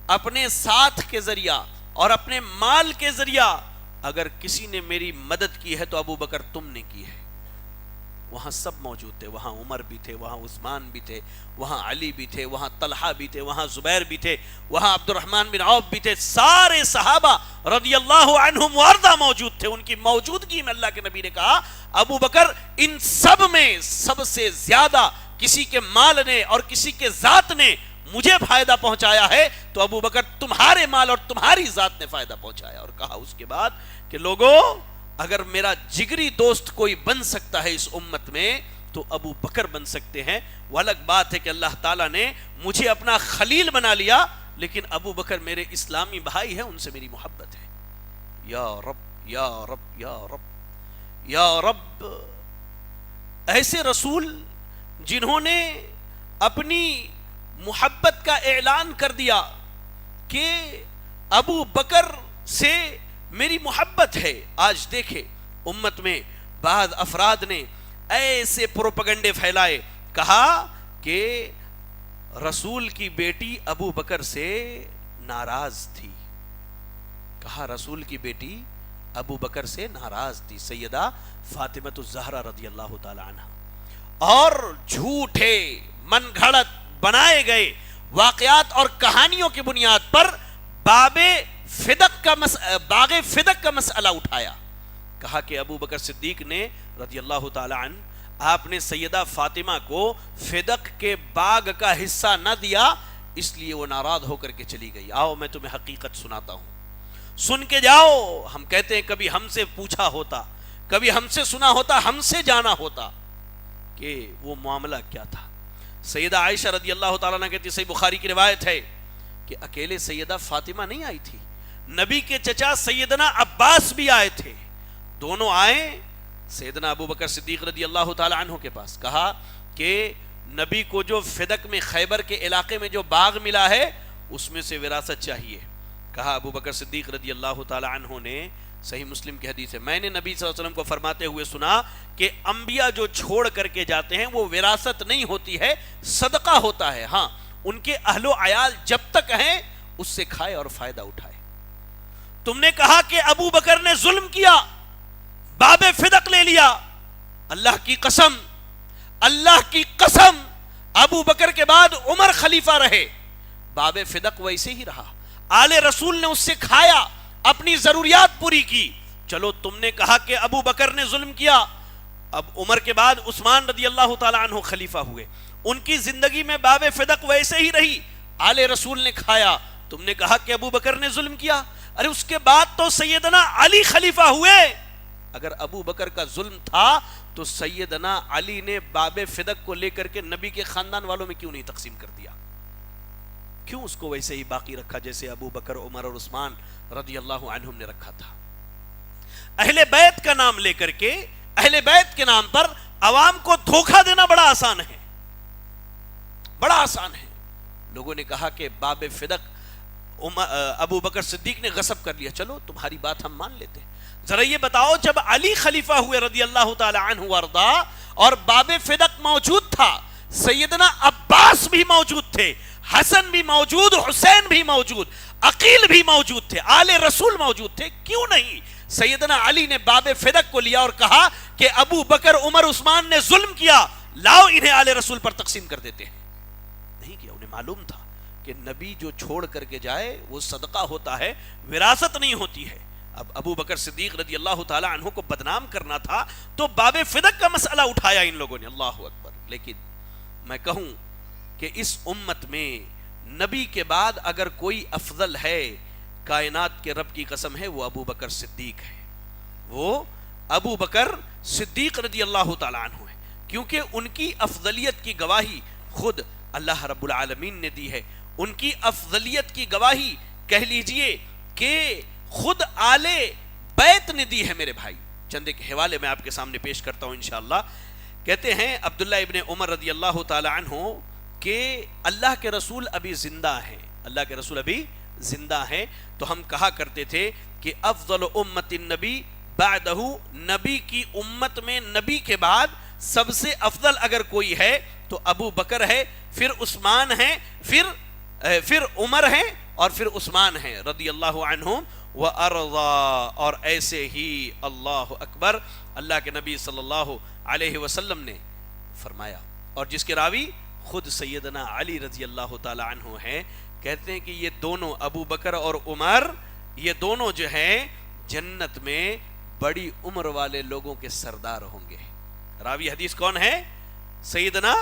اپنے ساتھ کے ذریعہ اور اپنے مال کے ذریعہ اگر کسی نے میری مدد کی ہے تو ابو بکر تم نے کی ہے۔ وہاں سب موجود تھے، وہاں عمر بھی تھے، وہاں عثمان بھی تھے، وہاں علی بھی تھے، وہاں طلحہ بھی تھے، وہاں زبیر بھی تھے، وہاں عبد الرحمن بن عوف بھی تھے، سارے صحابہ رضی اللہ عنہم وارضا موجود تھے۔ ان کی موجودگی میں اللہ کے نبی نے کہا ابو بکر ان سب میں سب سے زیادہ کسی کے مال نے اور کسی کے ذات نے مجھے فائدہ پہنچایا ہے تو ابو بکر تمہارے مال اور تمہاری ذات نے فائدہ پہنچایا۔ اور کہا اس کے بعد کہ لوگوں اگر میرا جگری دوست کوئی بن سکتا ہے اس امت میں تو ابو بکر بن سکتے ہیں۔ وہ الگ بات ہے کہ اللہ تعالیٰ نے مجھے اپنا خلیل بنا لیا، لیکن ابو بکر میرے اسلامی بھائی ہیں، ان سے میری محبت ہے۔ یا رب یا رب یا رب یا رب، ایسے رسول جنہوں نے اپنی محبت کا اعلان کر دیا کہ ابو بکر سے میری محبت ہے۔ آج دیکھیں امت میں بعض افراد نے ایسے پروپیگنڈے پھیلائے، کہا کہ رسول کی بیٹی ابو بکر سے ناراض تھی، کہا رسول کی بیٹی ابو بکر سے ناراض تھی، سیدہ فاطمہ الزہرا رضی اللہ تعالی عنہ۔ اور جھوٹے من گھڑت بنائے گئے واقعات اور کہانیوں کی بنیاد پر باغ فدق کا مسئلہ اٹھایا۔ کہا کہ ابو بکر صدیق نے رضی اللہ تعالی عنہ، آپ نے سیدہ فاطمہ کو فدق کے باغ کا حصہ نہ دیا، اس لیے وہ ناراض ہو کر کے چلی گئی۔ آؤ میں تمہیں حقیقت سناتا ہوں، سن کے جاؤ۔ ہم کہتے ہیں کبھی ہم سے پوچھا ہوتا، کبھی ہم سے سنا ہوتا، ہم سے جانا ہوتا کہ وہ معاملہ کیا تھا۔ سیدہ عائشہ رضی اللہ تعالیٰ عنہ کہتی، صحیح بخاری کی روایت ہے کہ اکیلے سیدہ فاطمہ نہیں آئی تھی، نبی کے چچا سیدنا عباس بھی آئے تھے۔ دونوں آئے سیدنا ابو بکر صدیق رضی اللہ تعالی عنہ کے پاس، کہا کہ نبی کو جو فدق میں خیبر کے علاقے میں جو باغ ملا ہے اس میں سے وراثت چاہیے۔ کہا ابو بکر صدیق رضی اللہ تعالی عنہ نے، صحیح مسلم کی حدیث ہے، میں نے نبی صلی اللہ علیہ وسلم کو فرماتے ہوئے سنا کہ انبیاء جو چھوڑ کر کے جاتے ہیں وہ وراثت نہیں ہوتی ہے، صدقہ ہوتا ہے۔ ہاں ان کے اہل و عیال جب تک ہیں اس سے کھائے اور فائدہ اٹھائے۔ تم نے کہا کہ ابو بکر نے ظلم کیا، باب فدق لے لیا، اللہ کی قسم، اللہ کی قسم، ابو بکر کے بعد عمر خلیفہ رہے، باب فدق ویسے ہی رہا، آل رسول نے اس سے کھایا، اپنی ضروریات پوری کی۔ چلو تم نے کہا کہ ابو بکر نے ظلم کیا، اب عمر کے بعد عثمان رضی اللہ تعالی عنہ خلیفہ ہوئے، ان کی زندگی میں باب فدق ویسے ہی رہی، آل رسول نے کھایا۔ تم نے کہا کہ ابو بکر نے ظلم کیا، ارے اس کے بعد تو سیدنا علی خلیفہ ہوئے۔ اگر ابو بکر کا ظلم تھا تو سیدنا علی نے باب فدق کو لے کر کے نبی کے خاندان والوں میں کیوں نہیں تقسیم کر دیا؟ کیوں اس کو ویسے ہی باقی رکھا جیسے ابو بکر، عمر اور عثمان رضی اللہ عنہم نے رکھا تھا؟ اہل بیت کا نام لے کر کے، اہل بیت کے نام پر عوام کو دھوکہ دینا بڑا آسان ہے، بڑا آسان ہے۔ لوگوں نے کہا کہ باب فدق ابو بکر صدیق نے غصب کر لیا، چلو تمہاری بات ہم مان لیتے ہیں۔ ذرا یہ بتاؤ، جب علی خلیفہ ہوئے رضی اللہ تعالی عنہ وارضا اور باب فدق موجود تھا، سیدنا عباس بھی موجود تھے، حسن بھی موجود، حسین بھی موجود، عقیل بھی موجود تھے، آل رسول موجود تھے، کیوں نہیں سیدنا علی نے باب فدق کو لیا اور کہا کہ ابو بکر، عمر، عثمان نے ظلم کیا، لاؤ انہیں آل رسول پر تقسیم کر دیتے ہیں؟ نہیں کیا، انہیں معلوم تھا کہ نبی جو چھوڑ کر کے جائے وہ صدقہ ہوتا ہے، وراثت نہیں ہوتی ہے۔ اب ابو بکر صدیق رضی اللہ تعالی عنہ کو بدنام کرنا تھا تو باب فدق کا مسئلہ اٹھایا ان لوگوں نے، اللہ اکبر۔ لیکن میں کہوں کہ اس امت میں نبی کے بعد اگر کوئی افضل ہے، کائنات کے رب کی قسم ہے، وہ ابو بکر صدیق ہے، وہ ابو بکر صدیق رضی اللہ تعالی عنہ ہے، کیونکہ ان کی افضلیت کی گواہی خود اللہ رب العالمین نے دی ہے۔ ان کی افضلیت کی گواہی کہہ لیجئے کہ خود آل بیت نے دی ہے میرے بھائی۔ چند ایک حوالے میں آپ کے سامنے پیش کرتا ہوں انشاءاللہ۔ کہتے ہیں عبداللہ ابن عمر رضی اللہ تعالی عنہ کہ اللہ کے رسول ابھی زندہ ہیں، اللہ کے رسول ابھی زندہ ہیں، تو ہم کہا کرتے تھے کہ افضل امت النبی بعدہ، نبی کی امت میں نبی کے بعد سب سے افضل اگر کوئی ہے تو ابو بکر ہے، پھر عثمان ہے، پھر عمر ہے، اور پھر عثمان ہے رضی اللہ عنہم وارضا۔ اور ایسے ہی اللہ اکبر اللہ کے نبی صلی اللہ علیہ وسلم نے فرمایا، اور جس کے راوی خود سیدنا علی رضی اللہ تعالی عنہ ہیں، کہتے ہیں کہ یہ دونوں ابو بکر اور عمر، یہ دونوں جو ہیں جنت میں بڑی عمر والے لوگوں کے سردار ہوں گے۔ راوی حدیث کون ہے؟ سیدنا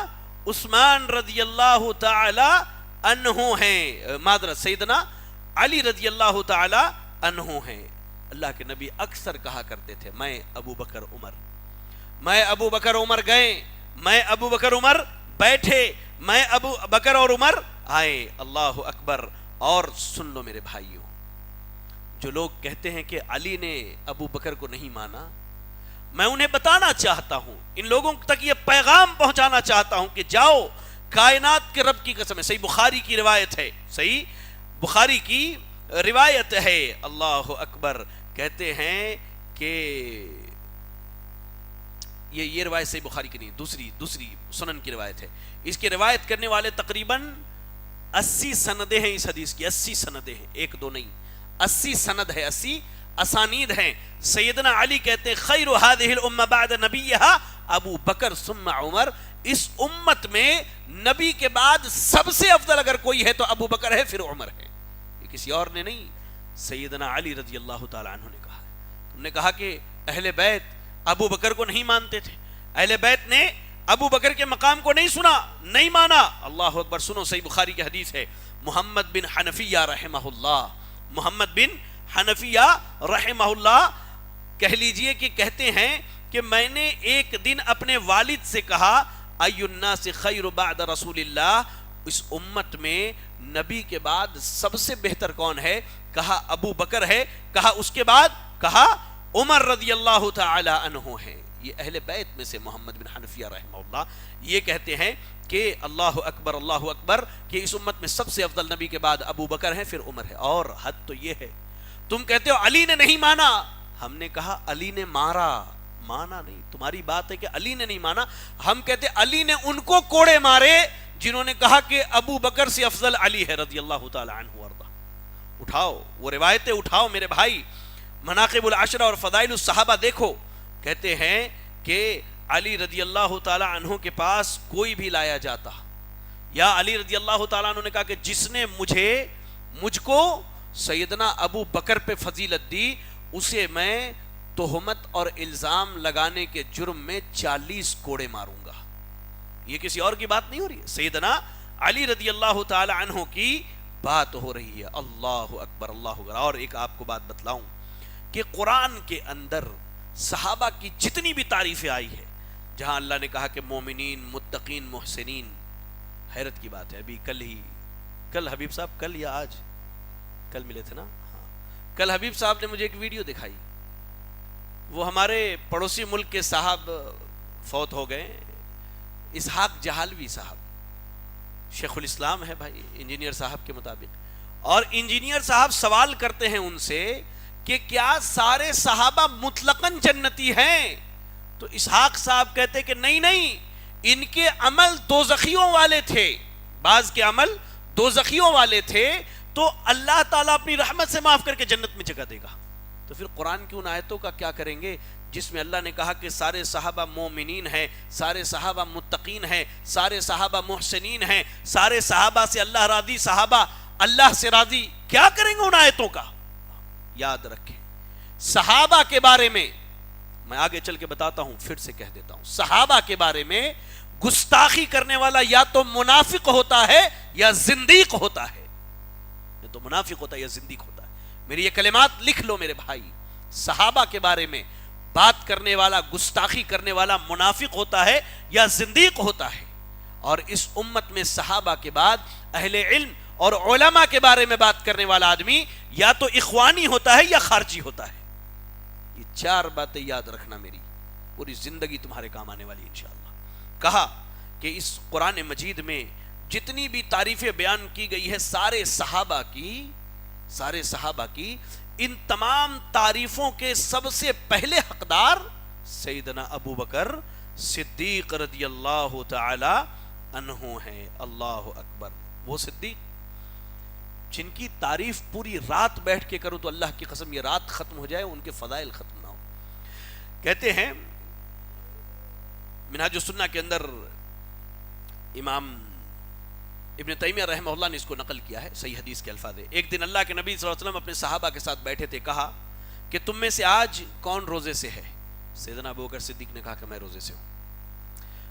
عثمان رضی اللہ تعالی عنہ ہیں، معذرت سیدنا علی رضی اللہ تعالی عنہ ہیں۔ اللہ کے نبی اکثر کہا کرتے تھے میں ابو بکر عمر، میں ابو بکر عمر گئے، میں ابو بکر عمر بیٹھے، میں ابو بکر اور عمر آئے، اللہ اکبر۔ اور سن لو میرے بھائیوں، جو لوگ کہتے ہیں کہ علی نے ابو بکر کو نہیں مانا، میں انہیں بتانا چاہتا ہوں، ان لوگوں تک یہ پیغام پہنچانا چاہتا ہوں کہ جاؤ، کائنات کے رب کی قسم ہے، صحیح بخاری کی روایت ہے، صحیح بخاری کی روایت ہے، اللہ اکبر، کہتے ہیں کہ یہ روایت صحیح بخاری کی نہیں، دوسری سنن کی روایت ہے۔ اس کی روایت کرنے والے تقریباً 80 سندیں ہیں، اس حدیث کی 80 سندیں ہیں، ایک دو نہیں، 80 سند ہے، 80 اسانید ہیں۔ سیدنا علی کہتے ہیں خیر هذه الامه بعد نبیها ابو بکر ثم عمر، اس امت میں نبی کے بعد سب سے افضل اگر کوئی ہے تو ابو بکر ہے، پھر عمر ہے، یہ کسی اور نے نہیں، سیدنا علی رضی اللہ تعالی عنہ نے کہا۔ تم نے کہا کہ اہل بیت ابو بکر کو نہیں مانتے تھے، اہل بیت نے ابو بکر کے مقام کو نہیں سنا، نہیں مانا، اللہ اکبر۔ سنو صحیح بخاری کی حدیث ہے، محمد بن حنفیہ رحمہ اللہ، محمد بن حنفیہ رحمہ اللہ کہہ لیجئے کہ کہتے ہیں کہ میں نے ایک دن اپنے والد سے کہا ای الناس خیر بعد رسول اللہ، اس امت میں نبی کے بعد سب سے بہتر کون ہے؟ کہا ابو بکر ہے، کہا اس کے بعد کہا عمر رضی اللہ تعالی عنہ ہے۔ یہ اہل بیت میں سے محمد بن حنفیہ رحمہ اللہ یہ کہتے ہیں کہ اللہ اکبر کہ اس امت میں سب سے افضل نبی کے بعد ابو بکر ہے، پھر عمر ہے۔ اور حد تو یہ ہے، تم کہتے ہو علی نے نہیں مانا، ہم نے کہا علی نے مانا نہیں، تمہاری بات ہے کہ علی نے نہیں مانا، ہم کہتے علی نے ان کو کوڑے مارے جنہوں نے کہا کہ ابو بکر سے افضل علی ہے رضی اللہ تعالی عنہ وارضا۔ اٹھاؤ وہ روایتیں، اٹھاؤ میرے بھائی، مناقب العشرہ اور فضائل الصحابہ دیکھو، کہتے ہیں کہ علی رضی اللہ تعالی عنہ کے پاس کوئی بھی لایا جاتا، یا علی رضی اللہ تعالیٰ عنہ نے کہا کہ جس نے مجھ کو سیدنا ابو بکر پہ فضیلت دی، اسے میں تہمت اور الزام لگانے کے جرم میں 40 کوڑے ماروں گا۔ یہ کسی اور کی بات نہیں ہو رہی ہے، سیدنا علی رضی اللہ تعالی عنہ کی بات ہو رہی ہے، اللہ اکبر اللہ اکبر۔ اور ایک آپ کو بات بتلاؤں کہ قرآن کے اندر صحابہ کی جتنی بھی تعریفیں آئی ہے، جہاں اللہ نے کہا کہ مومنین، متقین، محسنین، حیرت کی بات ہے، ابھی کل ہی کل حبیب صاحب، کل یا آج، کل ملے تھے نا، ہاں، کل حبیب صاحب نے مجھے ایک ویڈیو دکھائی. وہ ہمارے پڑوسی ملک کے صاحب فوت ہو گئے، اسحاق جہالوی صاحب، شیخ الاسلام ہے بھائی انجینئر صاحب کے مطابق. اور انجینئر صاحب سوال کرتے ہیں ان سے کہ کیا سارے صحابہ مطلقاً جنتی ہیں؟ تو اسحاق صاحب کہتے کہ نہیں نہیں، ان کے عمل دوزخیوں والے تھے، بعض کے عمل دوزخیوں والے تھے، تو اللہ تعالیٰ اپنی رحمت سے معاف کر کے جنت میں جگہ دے گا. تو پھر قرآن کی ان آیتوں کا کیا کریں گے جس میں اللہ نے کہا کہ سارے صحابہ مومنین ہیں، سارے صحابہ متقین ہیں، سارے صحابہ محسنین ہیں، سارے صحابہ سے اللہ راضی، صحابہ اللہ سے راضی؟ کیا کریں گے ان آیتوں کا؟ یاد رکھیں صحابہ کے بارے میں، میں آگے چل کے بتاتا ہوں، پھر سے کہہ دیتا ہوں، صحابہ کے بارے میں گستاخی کرنے والا یا تو منافق ہوتا ہے یا زندیق ہوتا ہے، یا تو منافق ہوتا ہے یا زندیق ہوتا ہے. میری یہ کلمات لکھ لو میرے بھائی، صحابہ کے بارے میں بات کرنے والا، گستاخی کرنے والا منافق ہوتا ہے یا زندیق ہوتا ہے. اور اس امت میں صحابہ کے بعد اہل علم اور علماء کے بارے میں بات کرنے والا آدمی یا تو اخوانی ہوتا ہے یا خارجی ہوتا ہے. یہ چار باتیں یاد رکھنا، میری پوری زندگی تمہارے کام آنے والی انشاءاللہ. کہا کہ اس قرآن مجید میں جتنی بھی تعریفیں بیان کی گئی ہے سارے صحابہ کی، ان تمام تعریفوں کے سب سے پہلے حقدار سیدنا ابو بکر صدیق رضی اللہ تعالی عنہ ہیں. اللہ اکبر. وہ صدیق جن کی تعریف پوری رات بیٹھ کے کروں تو اللہ کی قسم یہ رات ختم ہو جائے، ان کے فضائل ختم نہ ہو. کہتے ہیں منہاج السنہ کے اندر امام ابن تیمیہ رحمہ اللہ نے اس کو نقل کیا ہے، صحیح حدیث کے الفاظ ہے. ایک دن اللہ کے نبی صلی اللہ علیہ وسلم اپنے صحابہ کے ساتھ بیٹھے تھے، کہا کہ تم میں سے آج کون روزے سے ہے؟ سیدنا ابو بکر صدیق نے کہا کہ میں روزے سے ہوں.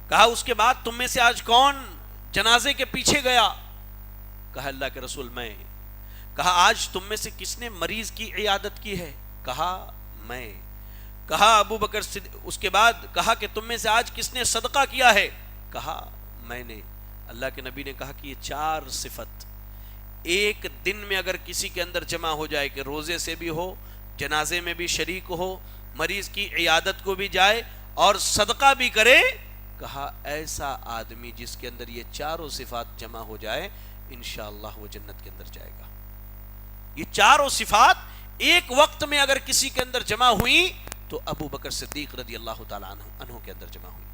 کہا اس کے بعد تم میں سے آج کون جنازے کے پیچھے گیا؟ کہا اللہ کے رسول میں. کہا آج تم میں سے کس نے مریض کی عیادت کی ہے؟ کہا میں. کہا ابو بکر اس کے بعد کہا کہ تم میں سے آج کس نے صدقہ کیا ہے؟ کہا میں نے. اللہ کے نبی نے کہا کہ یہ چار صفت ایک دن میں اگر کسی کے اندر جمع ہو جائے کہ روزے سے بھی ہو، جنازے میں بھی شریک ہو، مریض کی عیادت کو بھی جائے اور صدقہ بھی کرے، کہا ایسا آدمی جس کے اندر یہ چاروں صفات جمع ہو جائے انشاءاللہ وہ جنت کے اندر جائے گا. یہ چاروں صفات ایک وقت میں اگر کسی کے اندر جمع ہوئی تو ابو بکر صدیق رضی اللہ تعالیٰ عنہ کے اندر جمع ہوئی.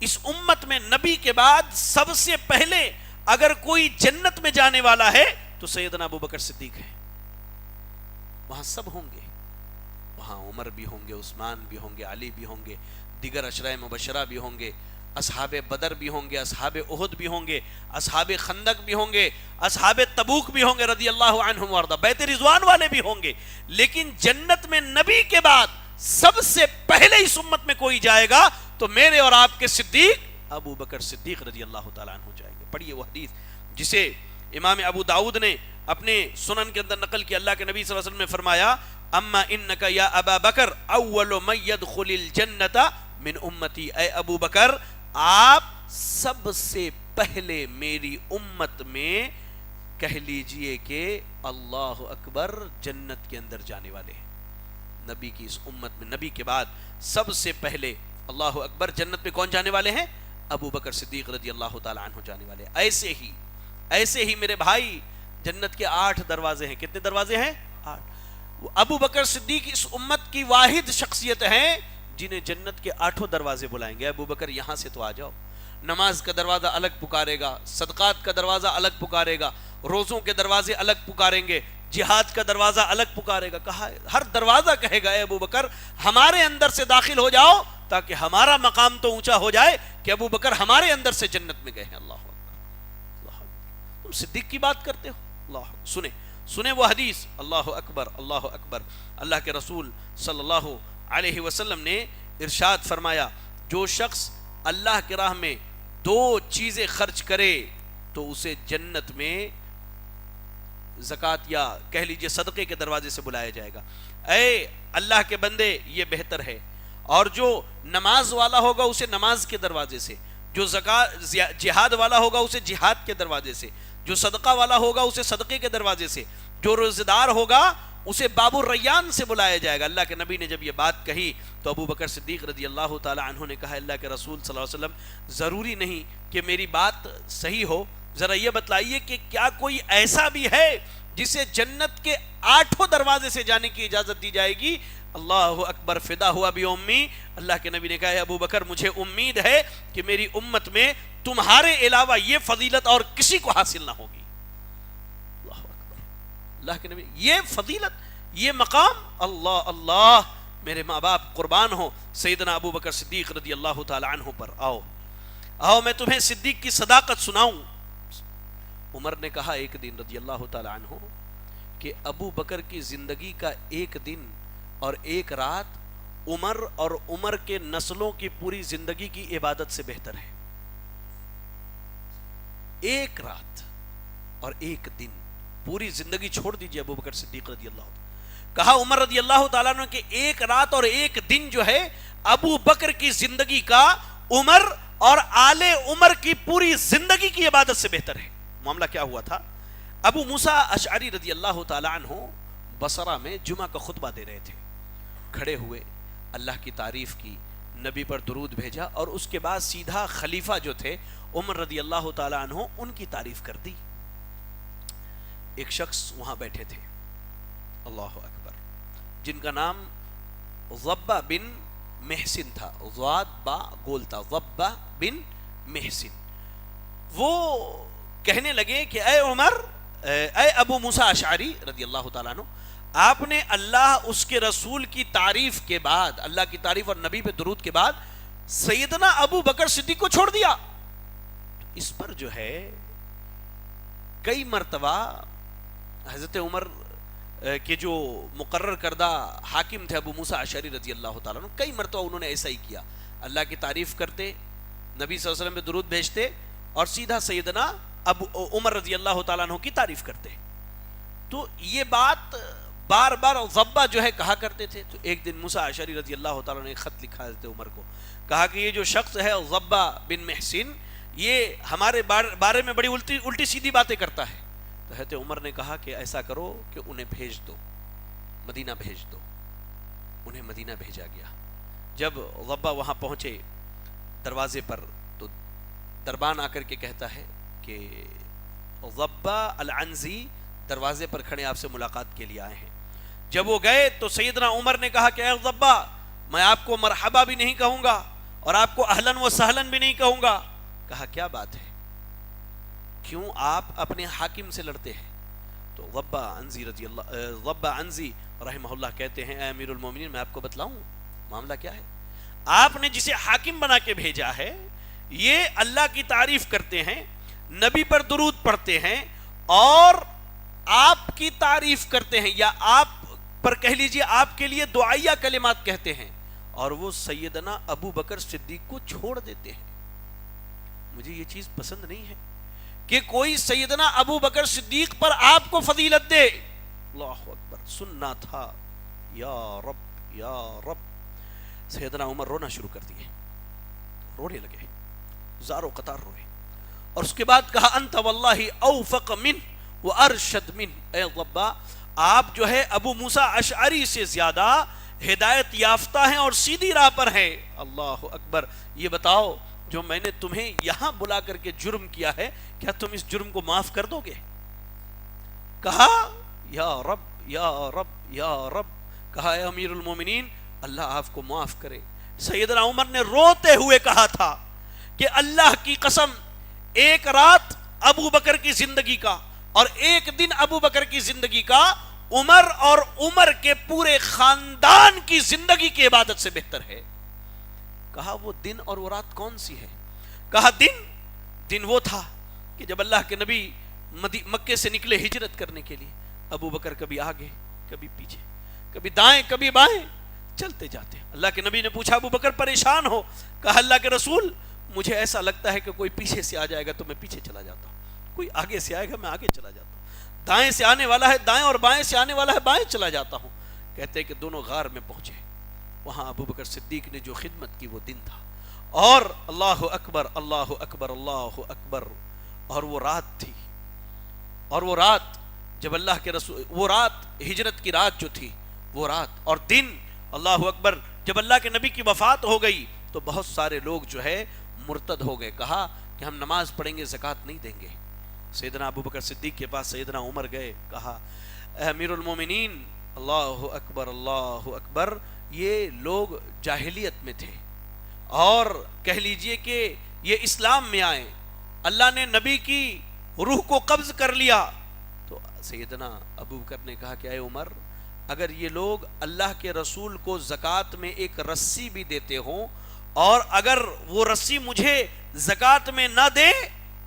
اس امت میں نبی کے بعد سب سے پہلے اگر کوئی جنت میں جانے والا ہے تو سیدنا ابو بکر صدیق ہے. وہاں سب ہوں گے، وہاں عمر بھی ہوں گے، عثمان بھی ہوں گے، علی بھی ہوں گے، دیگر عشرہ مبشرہ بھی ہوں گے، اصحاب بدر بھی ہوں گے، اصحاب احد بھی ہوں گے، اصحاب خندق بھی ہوں گے، اصحاب تبوک بھی ہوں گے رضی اللہ عنہم وارضا، بیت رضوان والے بھی ہوں گے. لیکن جنت میں نبی کے بعد سب سے پہلے اس امت میں کوئی جائے گا تو میرے اور آپ کے صدیق ابو بکر صدیق رضی اللہ تعالیٰ عنہ جائیں گے. پڑھیے وہ حدیث جسے امام ابو داؤد نے اپنے سنن کے اندر نقل کیا. اللہ کے نبی صلی اللہ علیہ وسلم نے فرمایا اما انک یا ابا بکر اول من يدخل الجنت من امتی، اے ابو بکر آپ سب سے پہلے میری امت میں کہہ لیجئے کہ اللہ اکبر جنت کے اندر جانے والے ہیں. نبی کی اس امت میں نبی کے بعد سب سے پہلے اللہ اکبر جنت میں کون جانے والے ہیں؟ ابو بکر صدیق رضی اللہ تعالی عنہ جانے والے. ایسے ہی میرے بھائی جنت کے 8 دروازے ہیں. کتنے دروازے ہیں؟ 8. ابو بکر صدیق اس امت کی واحد شخصیت ہیں جنہیں جنت کے 8 دروازے بلائیں گے. ابو بکر یہاں سے تو آ جاؤ. نماز کا دروازہ الگ پکارے گا، صدقات کا دروازہ الگ پکارے گا، روزوں کے دروازے الگ پکاریں گے، جہاد کا دروازہ الگ پکارے گا. کہا ہر دروازہ کہے گا اے ابو بکر ہمارے اندر سے داخل ہو جاؤ تاکہ ہمارا مقام تو اونچا ہو جائے کہ ابو بکر ہمارے اندر سے جنت میں گئے ہیں. اللہ اکبر، اللہ اکبر. تم صدیق کی بات کرتے ہو. اللہ سنیں وہ حدیث. اللہ اکبر، اللہ اکبر. اللہ کے رسول صلی اللہ علیہ وسلم نے ارشاد فرمایا جو شخص اللہ کی راہ میں 2 چیزیں خرچ کرے تو اسے جنت میں زکوٰۃ یا کہہ لیجئے صدقے کے دروازے سے بلایا جائے گا. اے اللہ کے بندے یہ بہتر ہے. اور جو نماز والا ہوگا اسے نماز کے دروازے سے، جو جہاد والا ہوگا اسے جہاد کے دروازے سے، جو صدقہ والا ہوگا اسے صدقے کے دروازے سے، جو روزہ دار ہوگا اسے باب الریان سے بلایا جائے گا۔ اللہ کے نبی نے جب یہ بات کہی تو ابو بکر صدیق رضی اللہ تعالی عنہ نے کہا اللہ کے رسول صلی اللہ علیہ وسلم ضروری نہیں کہ میری بات صحیح ہو، ذرا یہ بتلائیے کہ کیا کوئی ایسا بھی ہے جسے جنت کے 8 دروازے سے جانے کی اجازت دی جائے گی؟ اللہ اکبر، فدا ہوا بھی امی۔ اللہ کے نبی نے کہا ابو بکر مجھے امید ہے کہ میری امت میں تمہارے علاوہ یہ فضیلت اور کسی کو حاصل نہ ہوگی۔ اللہ اکبر، اللہ کے نبی یہ فضیلت، یہ مقام، اللہ اللہ، میرے ماں باپ قربان ہو سیدنا ابو بکر صدیق رضی اللہ تعالی عنہ پر۔ آؤ میں تمہیں صدیق کی صداقت سناؤں۔ عمر نے کہا ایک دن رضی اللہ تعالی عنہ کہ ابو بکر کی زندگی کا ایک دن اور ایک رات عمر اور عمر کے نسلوں کی پوری زندگی کی عبادت سے بہتر ہے۔ ایک رات اور ایک دن، پوری زندگی چھوڑ دیجئے ابو بکر صدیق رضی اللہ عنہ۔ کہا عمر رضی اللہ تعالیٰ عنہ کہ ایک رات اور ایک دن جو ہے ابو بکر کی زندگی کا عمر اور آل عمر کی پوری زندگی کی عبادت سے بہتر ہے۔ معاملہ کیا ہوا تھا؟ ابو موسیٰ اشعری رضی اللہ تعالیٰ عنہ بصرہ میں جمعہ کا خطبہ دے رہے تھے، کھڑے ہوئے اللہ کی تعریف کی، نبی پر درود بھیجا اور اس کے بعد سیدھا خلیفہ جو تھے عمر رضی اللہ تعالیٰ عنہ ان کی تعریف کر دی۔ ایک شخص وہاں بیٹھے تھے، اللہ اکبر، جن کا نام ضبہ بن محسن تھا، ضاد با گول تھا، ضبہ بن محسن۔ وہ کہنے لگے کہ اے عمر، اے ابو موسیٰ اشعری رضی اللہ تعالیٰ عنہ، آپ نے اللہ اس کے رسول کی تعریف کے بعد، اللہ کی تعریف اور نبی پہ درود کے بعد سیدنا ابو بکر صدیق کو چھوڑ دیا۔ اس پر جو ہے کئی مرتبہ حضرت عمر کے جو مقرر کردہ حاکم تھے ابو موسیٰ اشعری رضی اللہ تعالیٰ عنہ، کئی مرتبہ انہوں نے ایسا ہی کیا، اللہ کی تعریف کرتے، نبی صلی اللہ علیہ وسلم پہ درود بھیجتے اور سیدھا سیدنا ابو عمر رضی اللہ تعالیٰ عنہ کی تعریف کرتے۔ تو یہ بات بار بار ضبہ جو ہے کہا کرتے تھے۔ تو ایک دن موسیٰ اشعری رضی اللہ تعالیٰ نے ایک خط لکھا حضرت عمر کو، کہا کہ یہ جو شخص ہے ضبہ بن محسن، یہ ہمارے بارے میں بڑی الٹی سیدھی باتیں کرتا ہے۔ تو حضرت عمر نے کہا کہ ایسا کرو کہ انہیں بھیج دو، مدینہ بھیج دو۔ انہیں مدینہ بھیجا گیا۔ جب ضبہ وہاں پہنچے دروازے پر تو دربان آ کر کے کہتا ہے کہ ضبہ العنزی دروازے پر کھڑے آپ سے ملاقات کے لیے آئے ہیں۔ جب وہ گئے تو سیدنا عمر نے کہا کہ اے ضبہ، میں آپ کو مرحبا بھی نہیں کہوں گا اور آپ کو اہلاً و سہلاً بھی نہیں کہوں گا۔ کہا کیا بات ہے، کیوں آپ اپنے حاکم سے لڑتے ہیں؟ تو ضبہ عنزی رحمہ اللہ کہتے ہیں اے امیر المومنین، میں آپ کو بتلاؤں معاملہ کیا ہے؟ آپ نے جسے حاکم بنا کے بھیجا ہے یہ اللہ کی تعریف کرتے ہیں، نبی پر درود پڑھتے ہیں اور آپ کی تعریف کرتے ہیں، یا آپ پر کہہ لیجئے آپ کے لیے دعائیہ کلمات کہتے ہیں، اور وہ سیدنا ابو بکر صدیق کو چھوڑ دیتے ہیں۔ مجھے یہ چیز پسند نہیں ہے کہ کوئی سیدنا ابو بکر صدیق پر آپ کو فضیلت دے۔ اللہ اکبر، سننا تھا، یا رب یا رب۔ سیدنا عمر رونا شروع کر دیے، رونے لگے، زارو قطار روئے، اور اس کے بعد کہا انت واللہ اوفق من وارشد من، اے ضبہ آپ جو ہے ابو موسیٰ اشعری سے زیادہ ہدایت یافتہ ہیں اور سیدھی راہ پر ہیں۔ اللہ اکبر، یہ بتاؤ جو میں نے تمہیں یہاں بلا کر کے جرم کیا ہے، کیا تم اس جرم کو معاف کر دو گے؟ کہا یا رب یا رب یا رب، کہا اے امیر المومنین اللہ آپ کو معاف کرے۔ سیدنا عمر نے روتے ہوئے کہا تھا کہ اللہ کی قسم، ایک رات ابو بکر کی زندگی کا اور ایک دن ابو بکر کی زندگی کا عمر اور عمر کے پورے خاندان کی زندگی کی عبادت سے بہتر ہے۔ کہا وہ دن اور وہ رات کون سی ہے؟ کہا دن وہ تھا کہ جب اللہ کے نبی مکے سے نکلے ہجرت کرنے کے لیے، ابو بکر کبھی آگے کبھی پیچھے، کبھی دائیں کبھی بائیں چلتے جاتے۔ اللہ کے نبی نے پوچھا ابو بکر پریشان ہو؟ کہا اللہ کے رسول مجھے ایسا لگتا ہے کہ کوئی پیچھے سے آ جائے گا تو میں پیچھے چلا جاتا ہوں، کوئی آگے سے آئے گا میں آگے چلا جاتا ہوں، دائیں سے آنے والا ہے دائیں اور بائیں سے آنے والا ہے بائیں چلا جاتا ہوں۔ کہتے ہیں کہ دونوں غار میں پہنچے، وہاں ابو بکر صدیق نے جو خدمت کی وہ دن تھا، اور اللہ اکبر اللہ اکبر اللہ اکبر، اور وہ رات تھی اور وہ رات جب اللہ کے رسول، وہ رات ہجرت کی رات جو تھی وہ رات اور دن، اللہ اکبر، جب اللہ کے نبی کی وفات ہو گئی تو بہت سارے لوگ جو ہے مرتد ہو گئے، کہا کہ ہم نماز پڑھیں گے زکوٰۃ نہیں دیں گے۔ سیدنا ابو بکر صدیق کے پاس سیدنا عمر گئے، کہا اے امیر المومنین، اللہ اکبر اللہ اکبر، یہ لوگ جاہلیت میں تھے اور کہہ لیجئے کہ یہ اسلام میں آئے، اللہ نے نبی کی روح کو قبض کر لیا۔ تو سیدنا ابو بکر نے کہا کہ اے عمر، اگر یہ لوگ اللہ کے رسول کو زکوٰۃ میں ایک رسی بھی دیتے ہوں اور اگر وہ رسی مجھے زکوٰۃ میں نہ دے،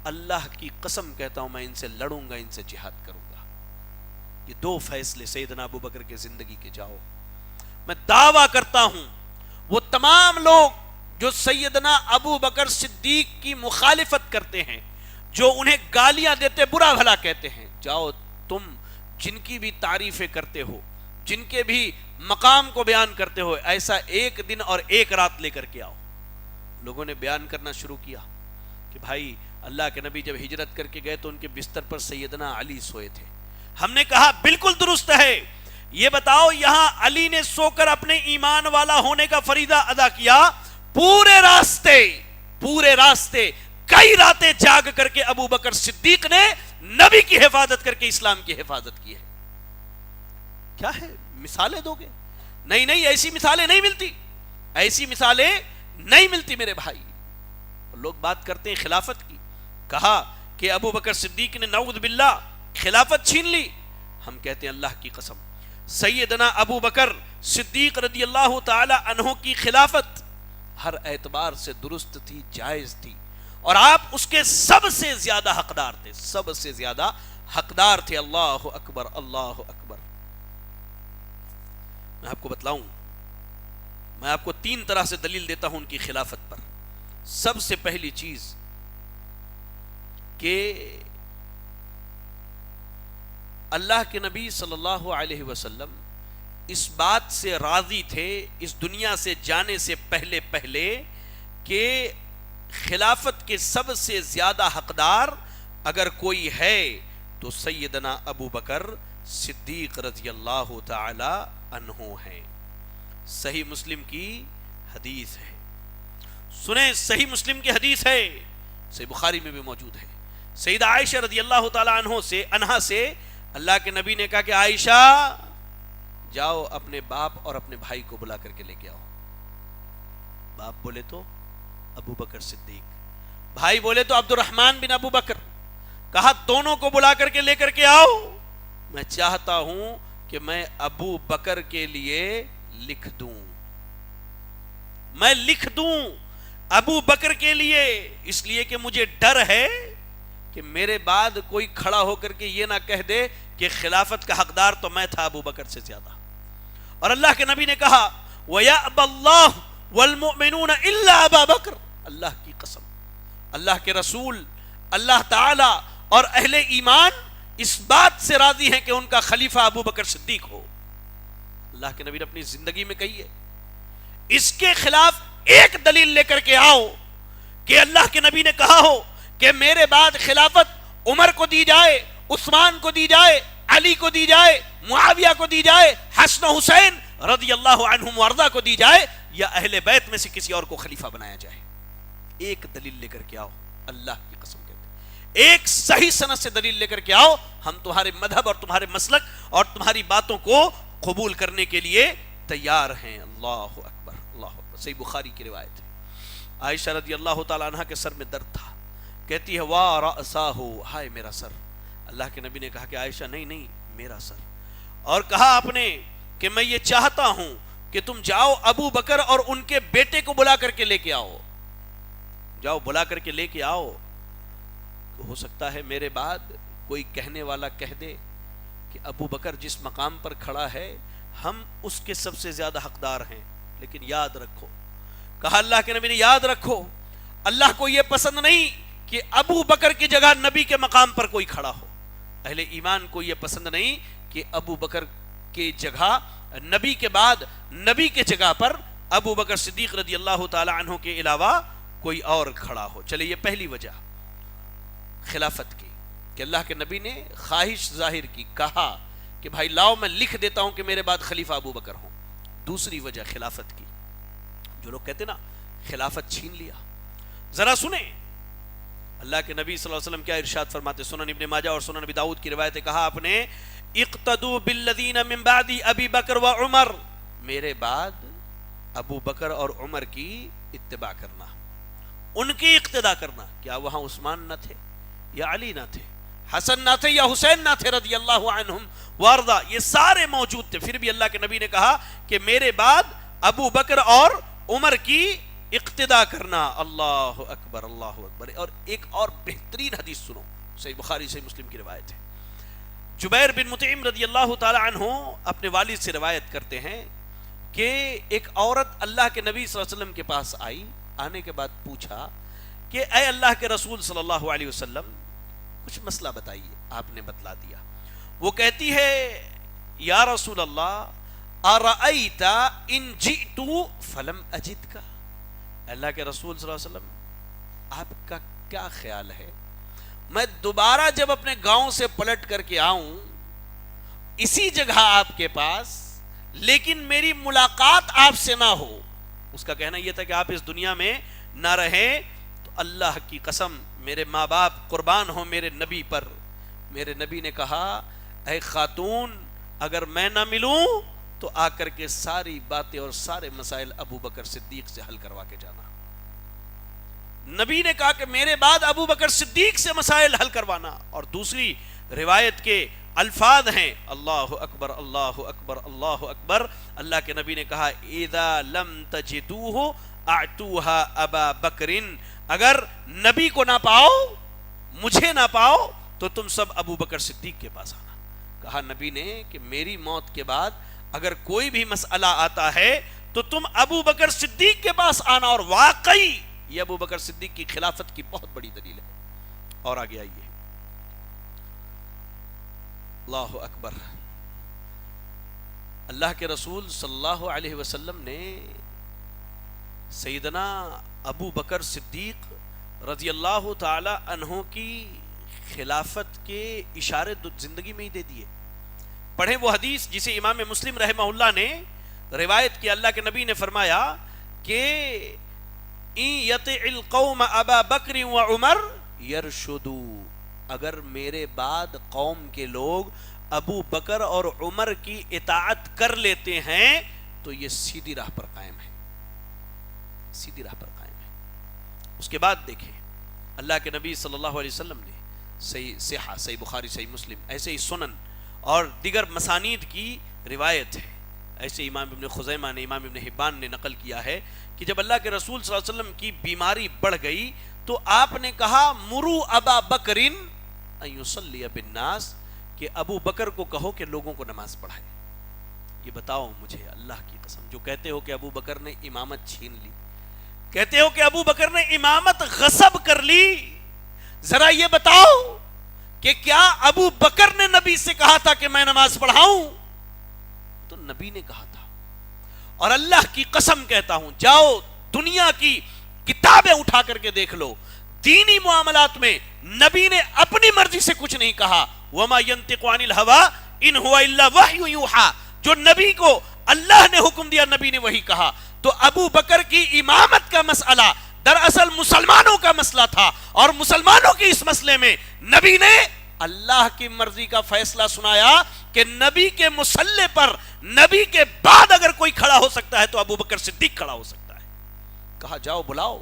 اللہ کی قسم کہتا ہوں میں ان سے لڑوں گا، ان سے جہاد کروں گا۔ یہ دو فیصلے سیدنا ابو بکر کے زندگی کے جاؤ۔ میں دعویٰ کرتا ہوں وہ تمام لوگ جو سیدنا ابو بکر صدیق کی مخالفت کرتے ہیں، جو انہیں گالیاں دیتے، برا بھلا کہتے ہیں، جاؤ تم جن کی بھی تعریفیں کرتے ہو، جن کے بھی مقام کو بیان کرتے ہو، ایسا ایک دن اور ایک رات لے کر کے آؤ۔ لوگوں نے بیان کرنا شروع کیا کہ بھائی اللہ کے نبی جب ہجرت کر کے گئے تو ان کے بستر پر سیدنا علی سوئے تھے۔ ہم نے کہا بالکل درست ہے، یہ بتاؤ یہاں علی نے سو کر اپنے ایمان والا ہونے کا فریضہ ادا کیا، پورے راستے کئی راتیں جاگ کر کے ابو بکر صدیق نے نبی کی حفاظت کر کے اسلام کی حفاظت کی ہے۔ کیا ہے مثالیں دو گے؟ نہیں، ایسی مثالیں نہیں ملتی، ایسی مثالیں نہیں ملتی میرے بھائی۔ لوگ بات کرتے ہیں خلافت کی، کہا کہ ابو بکر صدیق نے نعوذ باللہ خلافت چھین لی۔ ہم کہتے ہیں اللہ کی قسم سیدنا ابو بکر صدیق رضی اللہ تعالی عنہ کی خلافت ہر اعتبار سے درست تھی، جائز تھی، اور آپ اس کے سب سے زیادہ حقدار تھے، سب سے زیادہ حقدار تھے۔ اللہ اکبر اللہ اکبر۔ میں آپ کو بتلاؤں، میں آپ کو 3 طرح سے دلیل دیتا ہوں ان کی خلافت پر۔ سب سے پہلی چیز کہ اللہ کے نبی صلی اللہ علیہ وسلم اس بات سے راضی تھے اس دنیا سے جانے سے پہلے کہ خلافت کے سب سے زیادہ حقدار اگر کوئی ہے تو سیدنا ابو بکر صدیق رضی اللہ تعالی عنہ ہیں۔ صحیح مسلم کی حدیث ہے، سنیں، صحیح مسلم کی حدیث ہے، صحیح بخاری میں بھی موجود ہے۔ سیدہ عائشہ رضی اللہ تعالی عنہا سے اللہ کے نبی نے کہا کہ عائشہ جاؤ اپنے باپ اور اپنے بھائی کو بلا کر کے لے کے آؤ۔ باپ بولے تو ابو بکر صدیق، بھائی بولے تو عبد الرحمن بن ابو بکر۔ کہا دونوں کو بلا کر کے لے کر کے آؤ، میں چاہتا ہوں کہ میں ابو بکر کے لیے لکھ دوں، میں لکھ دوں ابو بکر کے لیے، اس لیے کہ مجھے ڈر ہے کہ میرے بعد کوئی کھڑا ہو کر کے یہ نہ کہہ دے کہ خلافت کا حقدار تو میں تھا ابو بکر سے زیادہ۔ اور اللہ کے نبی نے کہا وَيَأْبَى اللَّهُ وَالْمُؤْمِنُونَ إِلَّا أَبَا بَكْرَ، اللہ کی قسم، اللہ کے رسول، اللہ تعالی اور اہل ایمان اس بات سے راضی ہیں کہ ان کا خلیفہ ابو بکر صدیق ہو۔ اللہ کے نبی نے اپنی زندگی میں کہی ہے۔ اس کے خلاف ایک دلیل لے کر کے آؤ کہ اللہ کے نبی نے کہا ہو کہ میرے بعد خلافت عمر کو دی جائے، عثمان کو دی جائے، علی کو دی جائے، معاویہ کو دی جائے، حسن و حسین رضی اللہ عنہم وارضا کو دی جائے، یا اہل بیت میں سے کسی اور کو خلیفہ بنایا جائے۔ ایک دلیل لے کر کے آؤ، اللہ کی قسم کہتے ہیں، ایک صحیح سند سے دلیل لے کر کے آؤ، ہم تمہارے مذہب اور تمہارے مسلک اور تمہاری باتوں کو قبول کرنے کے لیے تیار ہیں۔ اللہ اکبر اللہ اکبر۔ صحیح بخاری کی روایت ہے، عائشہ رضی اللہ تعالی عنہ کے سر میں درد تھا، کہتی ہے وا رأسہ، ہائے میرا سر۔ اللہ کے نبی نے کہا کہ عائشہ نہیں میرا سر، اور کہا آپ نے کہ میں یہ چاہتا ہوں کہ تم جاؤ ابو بکر اور ان کے بیٹے کو بلا کر کے لے کے آؤ، جاؤ بلا کر کے لے کے آؤ۔ ہو سکتا ہے میرے بعد کوئی کہنے والا کہہ دے کہ ابو بکر جس مقام پر کھڑا ہے ہم اس کے سب سے زیادہ حقدار ہیں، لیکن یاد رکھو، کہا اللہ کے نبی نے یاد رکھو، اللہ کو یہ پسند نہیں کہ ابو بکر کی جگہ نبی کے مقام پر کوئی کھڑا ہو، اہل ایمان کو یہ پسند نہیں کہ ابو بکر کی جگہ نبی کے بعد نبی کے جگہ پر ابو بکر صدیق رضی اللہ تعالی عنہ کے علاوہ کوئی اور کھڑا ہو۔ چلے یہ پہلی وجہ خلافت کی کہ اللہ کے نبی نے خواہش ظاہر کی، کہا کہ بھائی لاؤ میں لکھ دیتا ہوں کہ میرے بعد خلیفہ ابو بکر ہوں۔ دوسری وجہ خلافت کی، جو لوگ کہتے نا خلافت چھین لیا، ذرا سنیں اللہ کے نبی صلی اللہ علیہ وسلم کیا ارشاد فرماتے۔ سنن ابن ماجہ اور سنن ابی داؤد کی روایت ہے، کہا آپ نے اقتدوا بالذین من بعد ابی بکر و عمر، میرے بعد ابو بکر اور عمر کی اتباع کرنا، ان کی اقتداء کرنا۔ کیا وہاں عثمان نہ تھے یا علی نہ تھے، حسن نہ تھے یا حسین نہ تھے رضی اللہ عنہم وارضا، یہ سارے موجود تھے، پھر بھی اللہ کے نبی نے کہا کہ میرے بعد ابو بکر اور عمر کی اقتداء کرنا۔ اللہ اکبر اللہ اکبر۔ اور ایک اور بہترین حدیث سنو، صحیح بخاری صحیح مسلم کی روایت ہے۔ جبیر بن مطعم رضی اللہ تعالی عنہ اپنے والد سے روایت کرتے ہیں کہ ایک عورت اللہ کے نبی صلی اللہ علیہ وسلم کے پاس آئی، آنے کے بعد پوچھا کہ اے اللہ کے رسول صلی اللہ علیہ وسلم کچھ مسئلہ بتائیے۔ آپ نے بتلا دیا۔ وہ کہتی ہے یا رسول اللہ ارأیت ان جئت فلم اجدک، اللہ کے رسول صلی اللہ علیہ وسلم آپ کا کیا خیال ہے، میں دوبارہ جب اپنے گاؤں سے پلٹ کر کے آؤں اسی جگہ آپ کے پاس، لیکن میری ملاقات آپ سے نہ ہو، اس کا کہنا یہ تھا کہ آپ اس دنیا میں نہ رہیں، تو اللہ کی قسم میرے ماں باپ قربان ہوں میرے نبی پر۔ میرے نبی نے کہا اے خاتون اگر میں نہ ملوں تو آ کر کے ساری باتیں اور سارے مسائل ابو بکر صدیق سے حل کروا کے جانا۔ نبی نے کہا کہ میرے بعد ابو بکر صدیق سے مسائل حل کروانا۔ اور دوسری روایت کے الفاظ ہیں اللہ اکبر اللہ اکبر اللہ اکبر، اللہ کے نبی نے کہا اذا لم تجدوہ اعطوہا ابا بکرن، اگر نبی کو نہ پاؤ مجھے نہ پاؤ تو تم سب ابو بکر صدیق کے پاس آنا۔ کہا نبی نے کہ میری موت کے بعد اگر کوئی بھی مسئلہ آتا ہے تو تم ابو بکر صدیق کے پاس آنا۔ اور واقعی یہ ابو بکر صدیق کی خلافت کی بہت بڑی دلیل ہے۔ اور آگے آئیے، اللہ اکبر، اللہ کے رسول صلی اللہ علیہ وسلم نے سیدنا ابو بکر صدیق رضی اللہ تعالی عنہ کی خلافت کے اشارے زندگی میں ہی دے دیے۔ پڑھیں وہ حدیث جسے امام مسلم رحمہ اللہ نے روایت کی۔ اللہ کے نبی نے فرمایا کہ ان یطع القوم ابا بکر و عمر یرشدوا، اگر میرے بعد قوم کے لوگ ابو بکر اور عمر کی اطاعت کر لیتے ہیں تو یہ سیدھی راہ پر قائم ہے، سیدھی راہ پر قائم ہے۔ اس کے بعد دیکھیں اللہ کے نبی صلی اللہ علیہ وسلم نے صحیح بخاری صحیح مسلم، ایسے ہی سنن اور دیگر مسانید کی روایت ہے، ایسے امام ابن خزیمہ نے امام ابن حبان نے نقل کیا ہے کہ جب اللہ کے رسول صلی اللہ علیہ وسلم کی بیماری بڑھ گئی تو آپ نے کہا مرو ابا بکرن ان یصلی بالناس، کہ ابو بکر کو کہو کہ لوگوں کو نماز پڑھائے۔ یہ بتاؤ مجھے اللہ کی قسم، جو کہتے ہو کہ ابو بکر نے امامت چھین لی، کہتے ہو کہ ابو بکر نے امامت غصب کر لی، ذرا یہ بتاؤ کہ کیا ابو بکر نے نبی سے کہا تھا کہ میں نماز پڑھاؤں؟ تو نبی نے کہا تھا۔ اور اللہ کی قسم کہتا ہوں، جاؤ دنیا کی کتابیں اٹھا کر کے دیکھ لو، دینی معاملات میں نبی نے اپنی مرضی سے کچھ نہیں کہا۔ وما ينطق عن الهوى ان هو الا وحی یوحى، جو نبی کو اللہ نے حکم دیا نبی نے وہی کہا۔ تو ابو بکر کی امامت کا مسئلہ دراصل مسلمانوں کا مسئلہ تھا، اور مسلمانوں کی اس مسئلے میں نبی نے اللہ کی مرضی کا فیصلہ سنایا کہ نبی کے مصلی پر نبی کے بعد اگر کوئی کھڑا ہو سکتا ہے تو ابو بکر صدیق کھڑا ہو سکتا ہے۔ کہا جاؤ بلاؤ،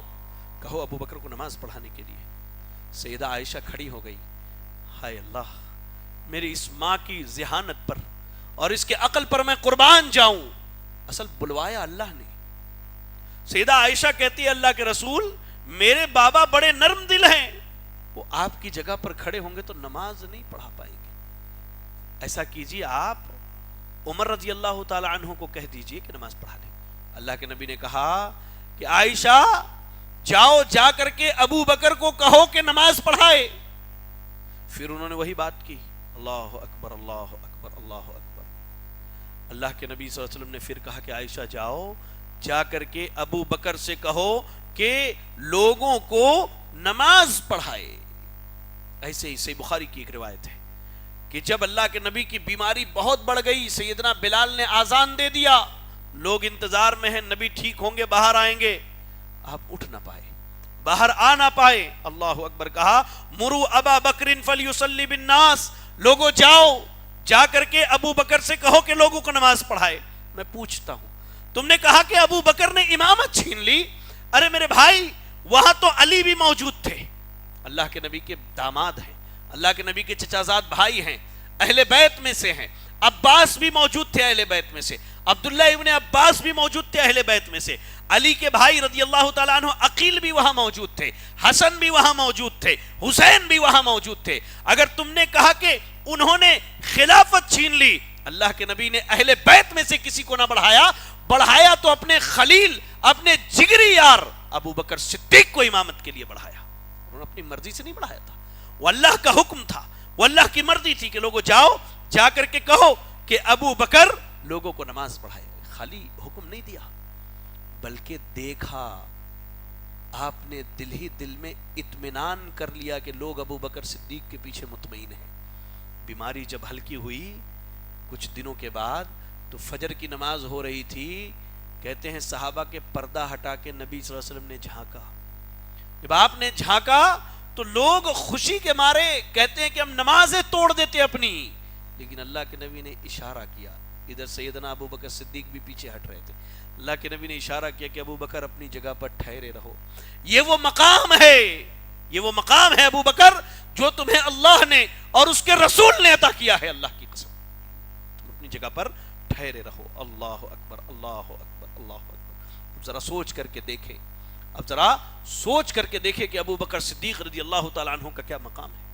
کہو ابو بکر کو نماز پڑھانے کے لیے۔ سیدہ عائشہ کھڑی ہو گئی، ہائے اللہ، میری اس ماں کی ذہانت پر اور اس کے عقل پر میں قربان جاؤں، اصل بلوایا اللہ نے۔ سیدہ عائشہ کہتی ہے اللہ کے رسول میرے بابا بڑے نرم دل ہیں، وہ آپ کی جگہ پر کھڑے ہوں گے تو نماز نہیں پڑھا پائیں گے، ایسا کیجیے آپ عمر رضی اللہ تعالی عنہ کو کہہ دیجئے کہ نماز پڑھا لیں۔ اللہ کے نبی نے کہا کہ عائشہ جاؤ، جا کر کے ابو بکر کو کہو کہ نماز پڑھائے۔ پھر انہوں نے وہی بات کی، اللہ اکبر اللہ اکبر اللہ اکبر۔ اللہ کے نبی صلی اللہ علیہ وسلم نے پھر کہا کہ عائشہ جاؤ، جا کر کے ابو بکر سے کہو کہ لوگوں کو نماز پڑھائے۔ ایسے ہی صحیح بخاری کی ایک روایت ہے کہ جب اللہ کے نبی کی بیماری بہت بڑھ گئی، سیدنا بلال نے آذان دے دیا، لوگ انتظار میں ہیں نبی ٹھیک ہوں گے، باہر آئیں گے، آپ اٹھ نہ پائے، باہر آ نہ پائے۔ اللہ اکبر کہا، مرو ابا بکر فلیصلی بالناس، لوگوں جاؤ، جا کر کے ابو بکر سے کہو کہ لوگوں کو نماز پڑھائے۔ میں پوچھتا ہوں، تم نے کہا کہ ابو بکر نے امامت چھین لی، ارے میرے بھائی وہاں تو علی بھی موجود تھے، اللہ کے نبی کے داماد ہیں، اللہ کے نبی کے چچازاد بھائی ہیں، اہل بیت میں سے ہیں، عباس بھی موجود تھے اہل بیت میں سے، عبداللہ ابن عباس بھی موجود تھے اہل بیت میں سے، علی کے بھائی رضی اللہ تعالیٰ عنہ عقیل بھی وہاں موجود تھے، حسن بھی وہاں موجود تھے، حسین بھی وہاں موجود تھے۔ اگر تم نے کہا کہ انہوں نے خلافت چھین لی، اللہ کے نبی نے اہل بیت میں سے کسی کو نہ بڑھایا تو اپنے خلیل، اپنے جگری یار ابو بکر صدیق کو امامت کے لیے بڑھایا، انہوں نے اپنی مرضی سے نہیں بڑھایا تھا، وہ اللہ کا حکم تھا، وہ اللہ کی مرضی تھی کہ لوگوں جاؤ، جا کر کے کہو کہ ابو بکر لوگوں کو نماز پڑھائے۔ خالی حکم نہیں دیا بلکہ دیکھا، آپ نے دل ہی دل میں اطمینان کر لیا کہ لوگ ابو بکر صدیق کے پیچھے مطمئن ہیں۔ بیماری جب ہلکی ہوئی کچھ دنوں کے بعد تو فجر کی نماز ہو رہی تھی، کہتے ہیں صحابہ کے پردہ ہٹا کے نبی صلی اللہ علیہ وسلم نے جھانکا، جب آپ نے جھانکا تو لوگ خوشی کے مارے کہتے ہیں کہ ہم نمازیں توڑ دیتے اپنی، لیکن اللہ کے نبی نے اشارہ کیا، ادھر سیدنا ابو بکر صدیق بھی پیچھے ہٹ رہے تھے، اللہ کے نبی نے اشارہ کیا کہ ابو بکر اپنی جگہ پر ٹھہرے رہو، یہ وہ مقام ہے، یہ وہ مقام ہے ابو بکر جو تمہیں اللہ نے اور اس کے رسول نے عطا کیا ہے، اللہ کی قسم تم اپنی جگہ پر ٹھہرے رہو۔ اللہ اکبر، اللہ اکبر، اللہ اکبر۔ اب ذرا سوچ کر کے دیکھیں، اب ذرا سوچ کر کے دیکھیں کہ ابو بکر صدیق رضی اللہ تعالیٰ عنہ کا کیا مقام ہے۔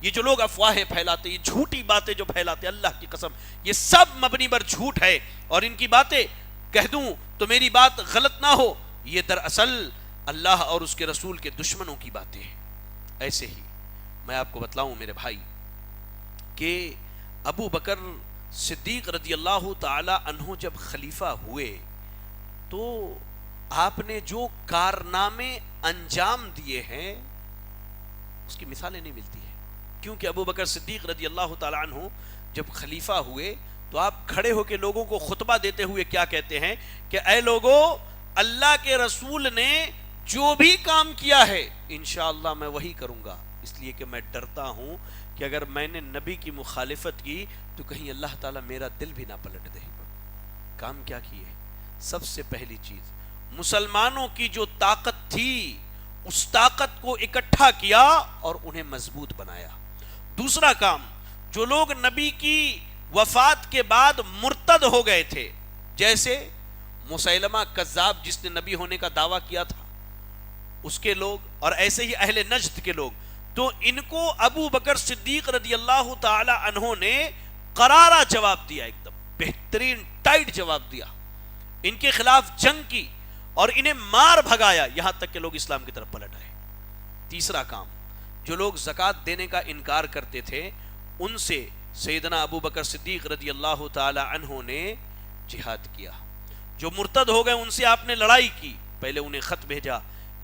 یہ جو لوگ افواہیں پھیلاتے، یہ جھوٹی باتیں جو پھیلاتے، اللہ کی قسم یہ سب مبنی بر جھوٹ ہے، اور ان کی باتیں کہہ دوں تو میری بات غلط نہ ہو، یہ دراصل اللہ اور اس کے رسول کے دشمنوں کی باتیں ہیں۔ ایسے ہی میں آپ کو بتلاؤں میرے بھائی کہ ابو بکر صدیق رضی اللہ تعالی عنہ جب خلیفہ ہوئے تو آپ نے جو کارنامے انجام دیے ہیں اس کی مثالیں نہیں ملتی ہیں، کیونکہ ابو بکر صدیق رضی اللہ تعالی عنہ جب خلیفہ ہوئے تو آپ کھڑے ہو کے لوگوں کو خطبہ دیتے ہوئے کیا کہتے ہیں کہ اے لوگو، اللہ کے رسول نے جو بھی کام کیا ہے انشاءاللہ میں وہی کروں گا، اس لیے کہ میں ڈرتا ہوں کہ اگر میں نے نبی کی مخالفت کی تو کہیں اللہ تعالیٰ میرا دل بھی نہ پلٹ دے۔ کام کیا کیے؟ سب سے پہلی چیز مسلمانوں کی جو طاقت تھی اس طاقت کو اکٹھا کیا اور انہیں مضبوط بنایا۔ دوسرا کام، جو لوگ نبی کی وفات کے بعد مرتد ہو گئے تھے، جیسے مسیلمہ کذاب جس نے نبی ہونے کا دعویٰ کیا تھا اس کے لوگ، اور ایسے ہی اہل نجد کے لوگ، تو ان کو ابو بکر صدیق رضی اللہ تعالی عنہ نے قرارہ جواب دیا، ایک دم بہترین ٹائٹ جواب دیا، ان کے خلاف جنگ کی اور انہیں مار بھگایا یہاں تک کہ لوگ اسلام کی طرف پلٹ آئے۔ تیسرا کام، جو لوگ زکوٰۃ دینے کا انکار کرتے تھے ان سے سیدنا ابو بکر صدیق رضی اللہ تعالی عنہ نے جہاد کیا۔ جو مرتد ہو گئے ان سے آپ نے لڑائی کی، پہلے انہیں خط بھیجا،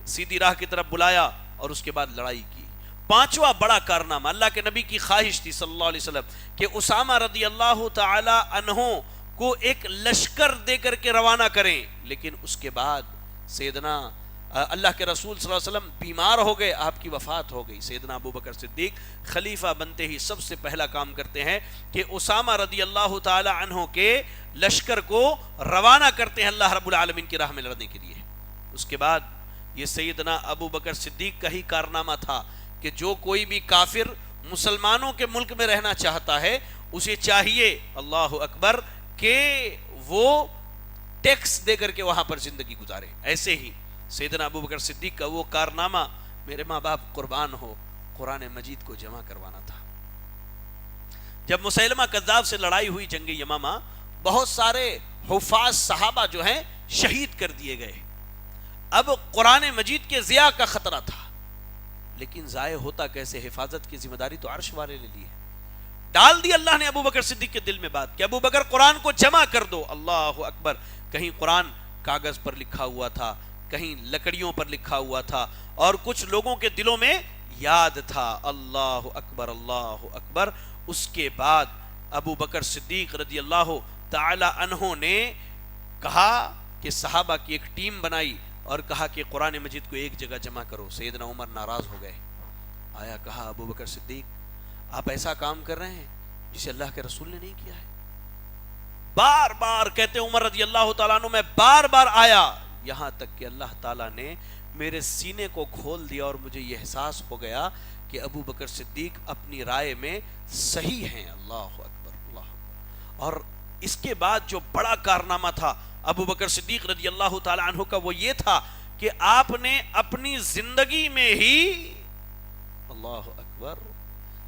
سیدھی راہ کی طرف بلایا اور اس کے بعد لڑائی کی۔ پانچواں بڑا کارنامہ، اللہ کے نبی کی خواہش تھی صلی اللہ علیہ وسلم کہ اسامہ رضی اللہ تعالی عنہ کو ایک لشکر دے کر کے روانہ کریں، لیکن اس کے بعد سیدنا اللہ کے رسول صلی اللہ علیہ وسلم بیمار ہو گئے، آپ کی وفات ہو گئی۔ سیدنا ابو بکر صدیق خلیفہ بنتے ہی سب سے پہلا کام کرتے ہیں کہ اسامہ رضی اللہ تعالی عنہ کے لشکر کو روانہ کرتے ہیں اللہ رب العالمین کی راہ میں لڑنے کے لیے۔ اس کے بعد یہ سیدنا ابو بکر صدیق کا ہی کارنامہ تھا کہ جو کوئی بھی کافر مسلمانوں کے ملک میں رہنا چاہتا ہے اسے چاہیے، اللہ اکبر، کہ وہ ٹیکس دے کر کے وہاں پر زندگی گزارے۔ ایسے ہی سیدنا ابو بکر صدیق کا وہ کارنامہ، میرے ماں باپ قربان ہو، قرآن مجید کو جمع کروانا تھا۔ جب مسیلمہ کذاب سے لڑائی ہوئی جنگ یمامہ، بہت سارے حفاظ صحابہ جو ہیں شہید کر دیے گئے۔ اب قرآن مجید کے ضیاع کا خطرہ تھا، لیکن ضائع ہوتا کیسے؟ حفاظت کی ذمہ داری تو عرش والے نے لی ہے۔ ڈال دی اللہ نے ابو بکر صدیق کے دل میں بات کہ ابو بکر قرآن کو جمع کر دو۔ اللہ اکبر، کہیں قرآن کاغذ پر لکھا ہوا تھا، کہیں لکڑیوں پر لکھا ہوا تھا، اور کچھ لوگوں کے دلوں میں یاد تھا اللہ اکبر اللہ اکبر. اس کے بعد ابو بکر صدیق رضی اللہ تعالی عنہ نے کہا کہ صحابہ کی ایک ٹیم بنائی اور کہا کہ قرآن مجید کو ایک جگہ جمع کرو. سیدنا عمر ناراض ہو گئے. آیا کہا ابو بکر صدیق آپ ایسا کام کر رہے ہیں جسے اللہ کے رسول نے نہیں کیا ہے. بار بار کہتے عمر رضی اللہ تعالیٰ عنہ میں بار بار آیا یہاں تک کہ اللہ تعالیٰ نے میرے سینے کو کھول دیا اور مجھے یہ احساس ہو گیا کہ ابو بکر صدیق اپنی رائے میں صحیح ہیں. اللہ اکبر اللہ اکبر. اور اس کے بعد جو بڑا کارنامہ تھا ابو بکر صدیق رضی اللہ تعالی عنہ کا وہ یہ تھا کہ آپ نے اپنی زندگی میں ہی اللہ اکبر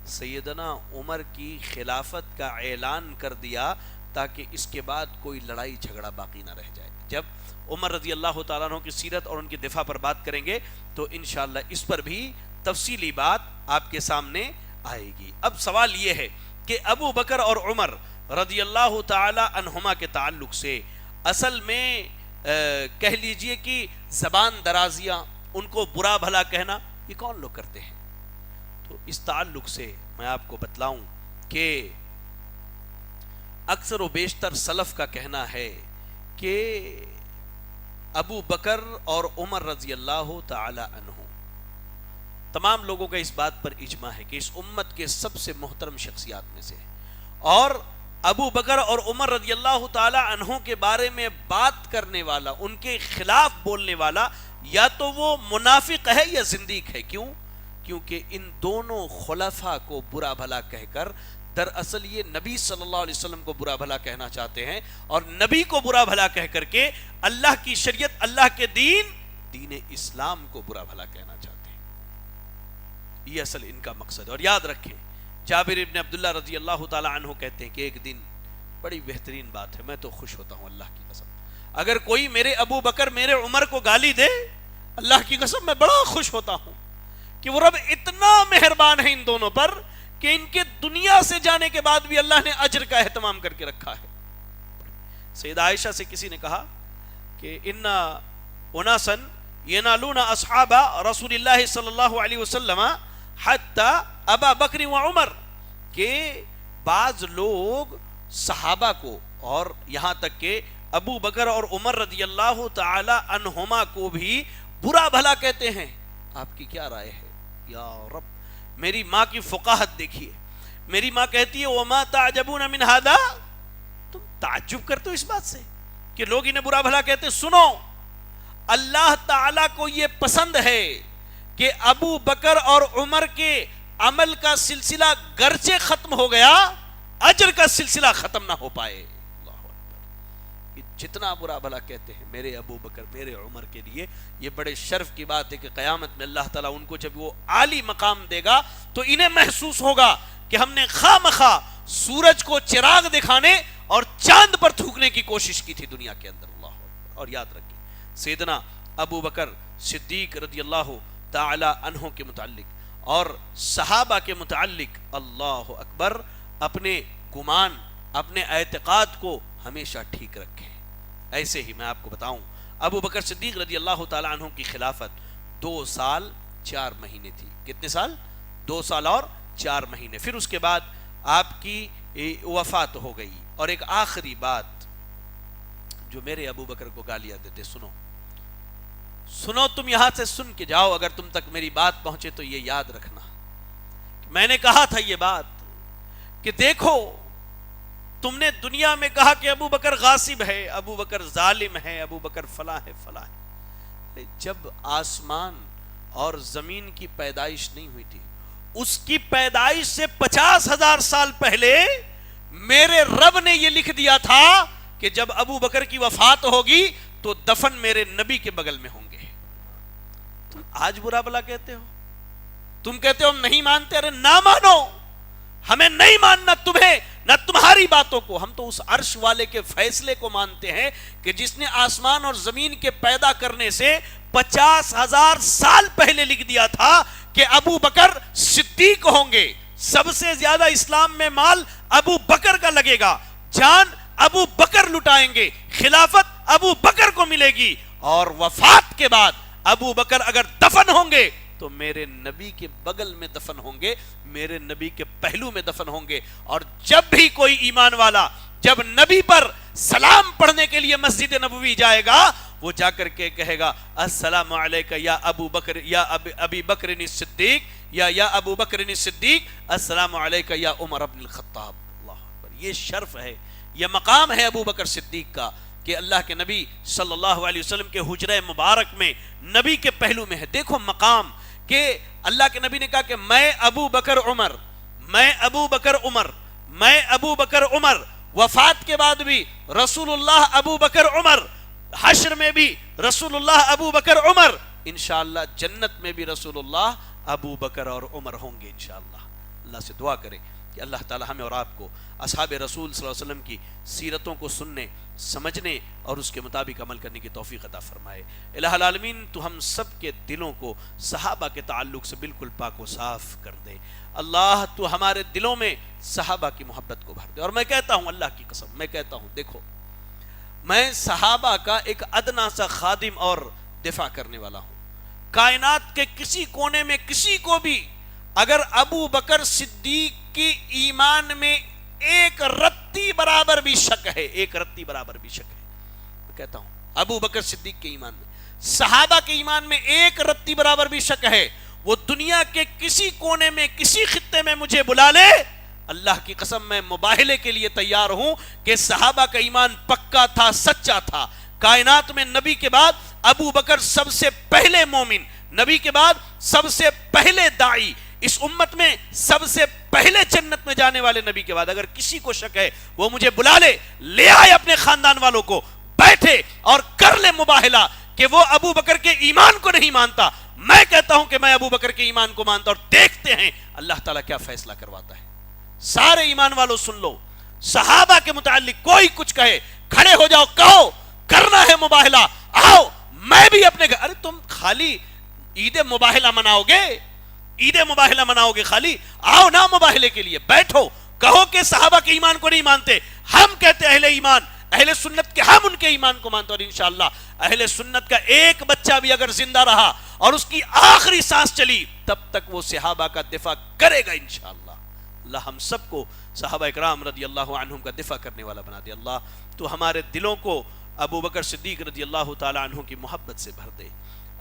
سیدنا عمر کی خلافت کا اعلان کر دیا تاکہ اس کے بعد کوئی لڑائی جھگڑا باقی نہ رہ جائے. جب عمر رضی اللہ تعالیٰ عنہ کی سیرت اور ان کی دفاع پر بات کریں گے تو انشاءاللہ اس پر بھی تفصیلی بات آپ کے سامنے آئے گی. اب سوال یہ ہے کہ ابو بکر اور عمر رضی اللہ تعالی عنہما کے تعلق سے اصل میں کہہ لیجئے کہ زبان درازیاں ان کو برا بھلا کہنا یہ کون لوگ کرتے ہیں. تو اس تعلق سے میں آپ کو بتلاؤں کہ اکثر و بیشتر سلف کا کہنا ہے کہ ابو بکر اور عمر رضی اللہ تعالی عنہ تمام لوگوں کا اس بات پر اجماع ہے کہ اس امت کے سب سے محترم شخصیات میں سے. اور ابو بکر اور عمر رضی اللہ تعالی عنہ کے بارے میں بات کرنے والا ان کے خلاف بولنے والا یا تو وہ منافق ہے یا زندیق ہے. کیوں؟ کیونکہ ان دونوں خلفاء کو برا بھلا کہہ کر دراصل یہ نبی صلی اللہ علیہ وسلم کو برا بھلا کہنا چاہتے ہیں اور نبی کو برا بھلا کہہ کر کے اللہ کی شریعت اللہ کے دین اسلام کو برا بھلا کہنا چاہتے ہیں. یہ اصل ان کا مقصد ہے. اور یاد رکھیں جابر ابن عبداللہ رضی اللہ تعالی عنہ کہتے ہیں کہ ایک دن بڑی بہترین بات ہے میں تو خوش ہوتا ہوں اللہ کی قسم اگر کوئی میرے ابو بکر میرے عمر کو گالی دے اللہ کی قسم میں بڑا خوش ہوتا ہوں کہ وہ رب اتنا مہربان ہے ان دونوں پر کہ ان کے دنیا سے جانے کے بعد بھی اللہ نے اجر کا اہتمام کر کے رکھا ہے. سیدہ عائشہ سے کسی نے کہا کہ ان اناسا ینالون اصحاب رسول اللہ صلی اللہ علیہ وسلم حتی ابا بکر و عمر کہ بعض لوگ صحابہ کو اور یہاں تک کہ ابو بکر اور عمر رضی اللہ تعالی عنہما کو بھی برا بھلا کہتے ہیں. آپ کی کیا رائے ہے؟ یا رب میری ماں کی فقاہت دیکھیے. میری ماں کہتی ہے وما تعجبون من هذا تم تعجب کرتے ہو اس بات سے کہ لوگ انہیں برا بھلا کہتے. سنو اللہ تعالیٰ کو یہ پسند ہے کہ ابو بکر اور عمر کے عمل کا سلسلہ گرچہ ختم ہو گیا اجر کا سلسلہ ختم نہ ہو پائے. اللہ اکبر. جتنا برا بھلا کہتے ہیں میرے ابو بکر میرے عمر کے لیے یہ بڑے شرف کی بات ہے کہ قیامت میں اللہ تعالیٰ ان کو جب وہ عالی مقام دے گا تو انہیں محسوس ہوگا کہ ہم نے خواہ مخواہ سورج کو چراغ دکھانے اور چاند پر تھوکنے کی کوشش کی تھی دنیا کے اندر. اللہ اکبر. اور یاد رکھیں سیدنا ابو بکر صدیق رضی اللہ تعالی عنہ کے متعلق اور صحابہ کے متعلق اللہ اکبر اپنے گمان اپنے اعتقاد کو ہمیشہ ٹھیک رکھیں. ایسے ہی میں آپ کو بتاؤں ابو بکر صدیق رضی اللہ تعالی عنہ کی خلافت 2 سال 4 مہینے تھی. کتنے سال؟ 2 سال اور 4 مہینے. پھر اس کے بعد آپ کی وفات ہو گئی. اور ایک آخری بات جو میرے ابو بکر کو گالیاں دیتے سنو تم یہاں سے سن کے جاؤ اگر تم تک میری بات پہنچے تو یہ یاد رکھنا میں نے کہا تھا یہ بات کہ دیکھو تم نے دنیا میں کہا کہ ابو بکر غاصب ہے ابو بکر ظالم ہے ابو بکر فلاں ہے فلاں ہے. جب آسمان اور زمین کی پیدائش نہیں ہوئی تھی اس کی پیدائش سے 50,000 سال پہلے میرے رب نے یہ لکھ دیا تھا کہ جب ابو بکر کی وفات ہوگی تو دفن میرے نبی کے بغل میں ہوں گے. تم آج برا بلا کہتے ہو تم کہتے ہو ہم نہیں مانتے. ارے نہ مانو ہمیں نہیں ماننا تمہیں نہ تمہاری باتوں کو. ہم تو اس عرش والے کے فیصلے کو مانتے ہیں کہ جس نے آسمان اور زمین کے پیدا کرنے سے 50,000 سال پہلے لکھ دیا تھا کہ ابو بکر صدیق ہوں گے. سب سے زیادہ اسلام میں مال ابو بکر کا لگے گا جان ابو بکر لٹائیں گے خلافت ابو بکر کو ملے گی اور وفات کے بعد ابو بکر اگر دفن ہوں گے تو میرے نبی کے بغل میں دفن ہوں گے، میرے نبی کے پہلو میں دفن ہوں گے۔ اور جب بھی کوئی ایمان والا جب نبی پر سلام پڑھنے کے لیے مسجد نبوی جائے گا، وہ جا کر کے کہے گا السلام علیکہ یا ابو بکر یا ابی بکر الصدیق یا ابو بکر الصدیق، السلام علیکہ یا عمر بن الخطاب۔ اللہ اکبر، یہ شرف ہے، یہ مقام ہے ابو بکر صدیق کا کہ اللہ کے نبی صلی اللہ علیہ وسلم کے حجرہ مبارک میں نبی کے پہلو میں ہے۔ دیکھو مقام کہ اللہ کے نبی نے کہا کہ میں ابو بکر عمر، میں ابو بکر عمر، میں ابو بکر عمر، وفات کے بعد بھی رسول اللہ ابو بکر عمر، حشر میں بھی رسول اللہ ابو بکر عمر، انشاءاللہ جنت میں بھی رسول اللہ ابو بکر اور عمر ہوں گے انشاءاللہ۔ اللہ سے دعا کریں کہ اللہ تعالی ہمیں اور آپ کو اصحاب رسول صلی اللہ علیہ وسلم کی سیرتوں کو سننے، سمجھنے اور اس کے مطابق عمل کرنے کی توفیق عطا فرمائے۔ الہ العالمین تو ہم سب کے دلوں کو صحابہ کے تعلق سے بالکل پاک و صاف کر دے۔ اللہ تو ہمارے دلوں میں صحابہ کی محبت کو بھر دے۔ اور میں کہتا ہوں اللہ کی قسم، میں کہتا ہوں دیکھو، میں صحابہ کا ایک ادنا سا خادم اور دفاع کرنے والا ہوں۔ کائنات کے کسی کونے میں کسی کو بھی اگر ابو بکر صدیق کی ایمان میں ایک رتی برابر بھی شک ہے، ایک رتی برابر بھی شک ہے، میں کہتا ہوں ابو بکر صدیق کے ایمان میں، صحابہ کے ایمان میں ایک رتی برابر بھی شک ہے، وہ دنیا کے کسی کونے میں کسی خطے میں مجھے بلا لے، اللہ کی قسم میں مباہلے کے لیے تیار ہوں کہ صحابہ کا ایمان پکا تھا، سچا تھا۔ کائنات میں نبی کے بعد ابو بکر سب سے پہلے مومن، نبی کے بعد سب سے پہلے داعی، اس امت میں سب سے پہلے جنت میں جانے والے نبی کے بعد اگر کسی کو شک ہے وہ مجھے بلا لے، لے آئے اپنے خاندان والوں کو، بیٹھے اور کر لے مباہلہ کہ وہ ابو بکر کے ایمان کو نہیں مانتا، میں کہتا ہوں کہ میں ابو بکر کے ایمان کو مانتا، اور دیکھتے ہیں اللہ تعالیٰ کیا فیصلہ کرواتا ہے۔ سارے ایمان والوں سن لو، صحابہ کے متعلق کوئی کچھ کہے، کھڑے ہو جاؤ، کہو کرنا ہے مباہلہ، آؤ میں بھی اپنے گھر۔ ارے تم خالی عید مباہلہ مناؤ گے، عید مباہلہ مناؤ گے خالی؟ آؤ نا مباہلے کے لیے، بیٹھو، کہو کہ صحابہ کے ایمان کو نہیں مانتے، ہم کہتے اہل ایمان، اہل سنت کے ہم ان کے ایمان کو مانتے، اور انشاءاللہ اہل سنت کا ایک بچہ بھی اگر زندہ رہا اور اس کی آخری سانس چلی تب تک وہ صحابہ کا دفاع کرے گا انشاءاللہ۔ اللہ ہم سب کو صحابہ اکرام رضی اللہ عنہم کا دفاع کرنے والا بنا دے۔ اللہ تو ہمارے دلوں کو ابو بکر صدیق رضی اللہ تعالی عنہ کی محبت سے بھر دے۔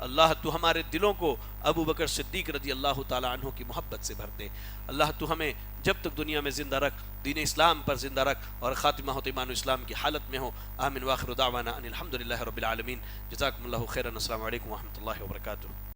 اللہ تو ہمارے دلوں کو ابو بکر صدیق رضی اللہ تعالی عنہ کی محبت سے بھر دے۔ اللہ تو ہمیں جب تک دنیا میں زندہ رکھ، دین اسلام پر زندہ رکھ، اور خاتمہ ہو ایمان و اسلام کی حالت میں ہو۔ آمین واخر دعوانا ان الحمدللہ رب العالمین۔ جزاکم اللہ خیرا، السلام علیکم ورحمۃ اللہ وبرکاتہ۔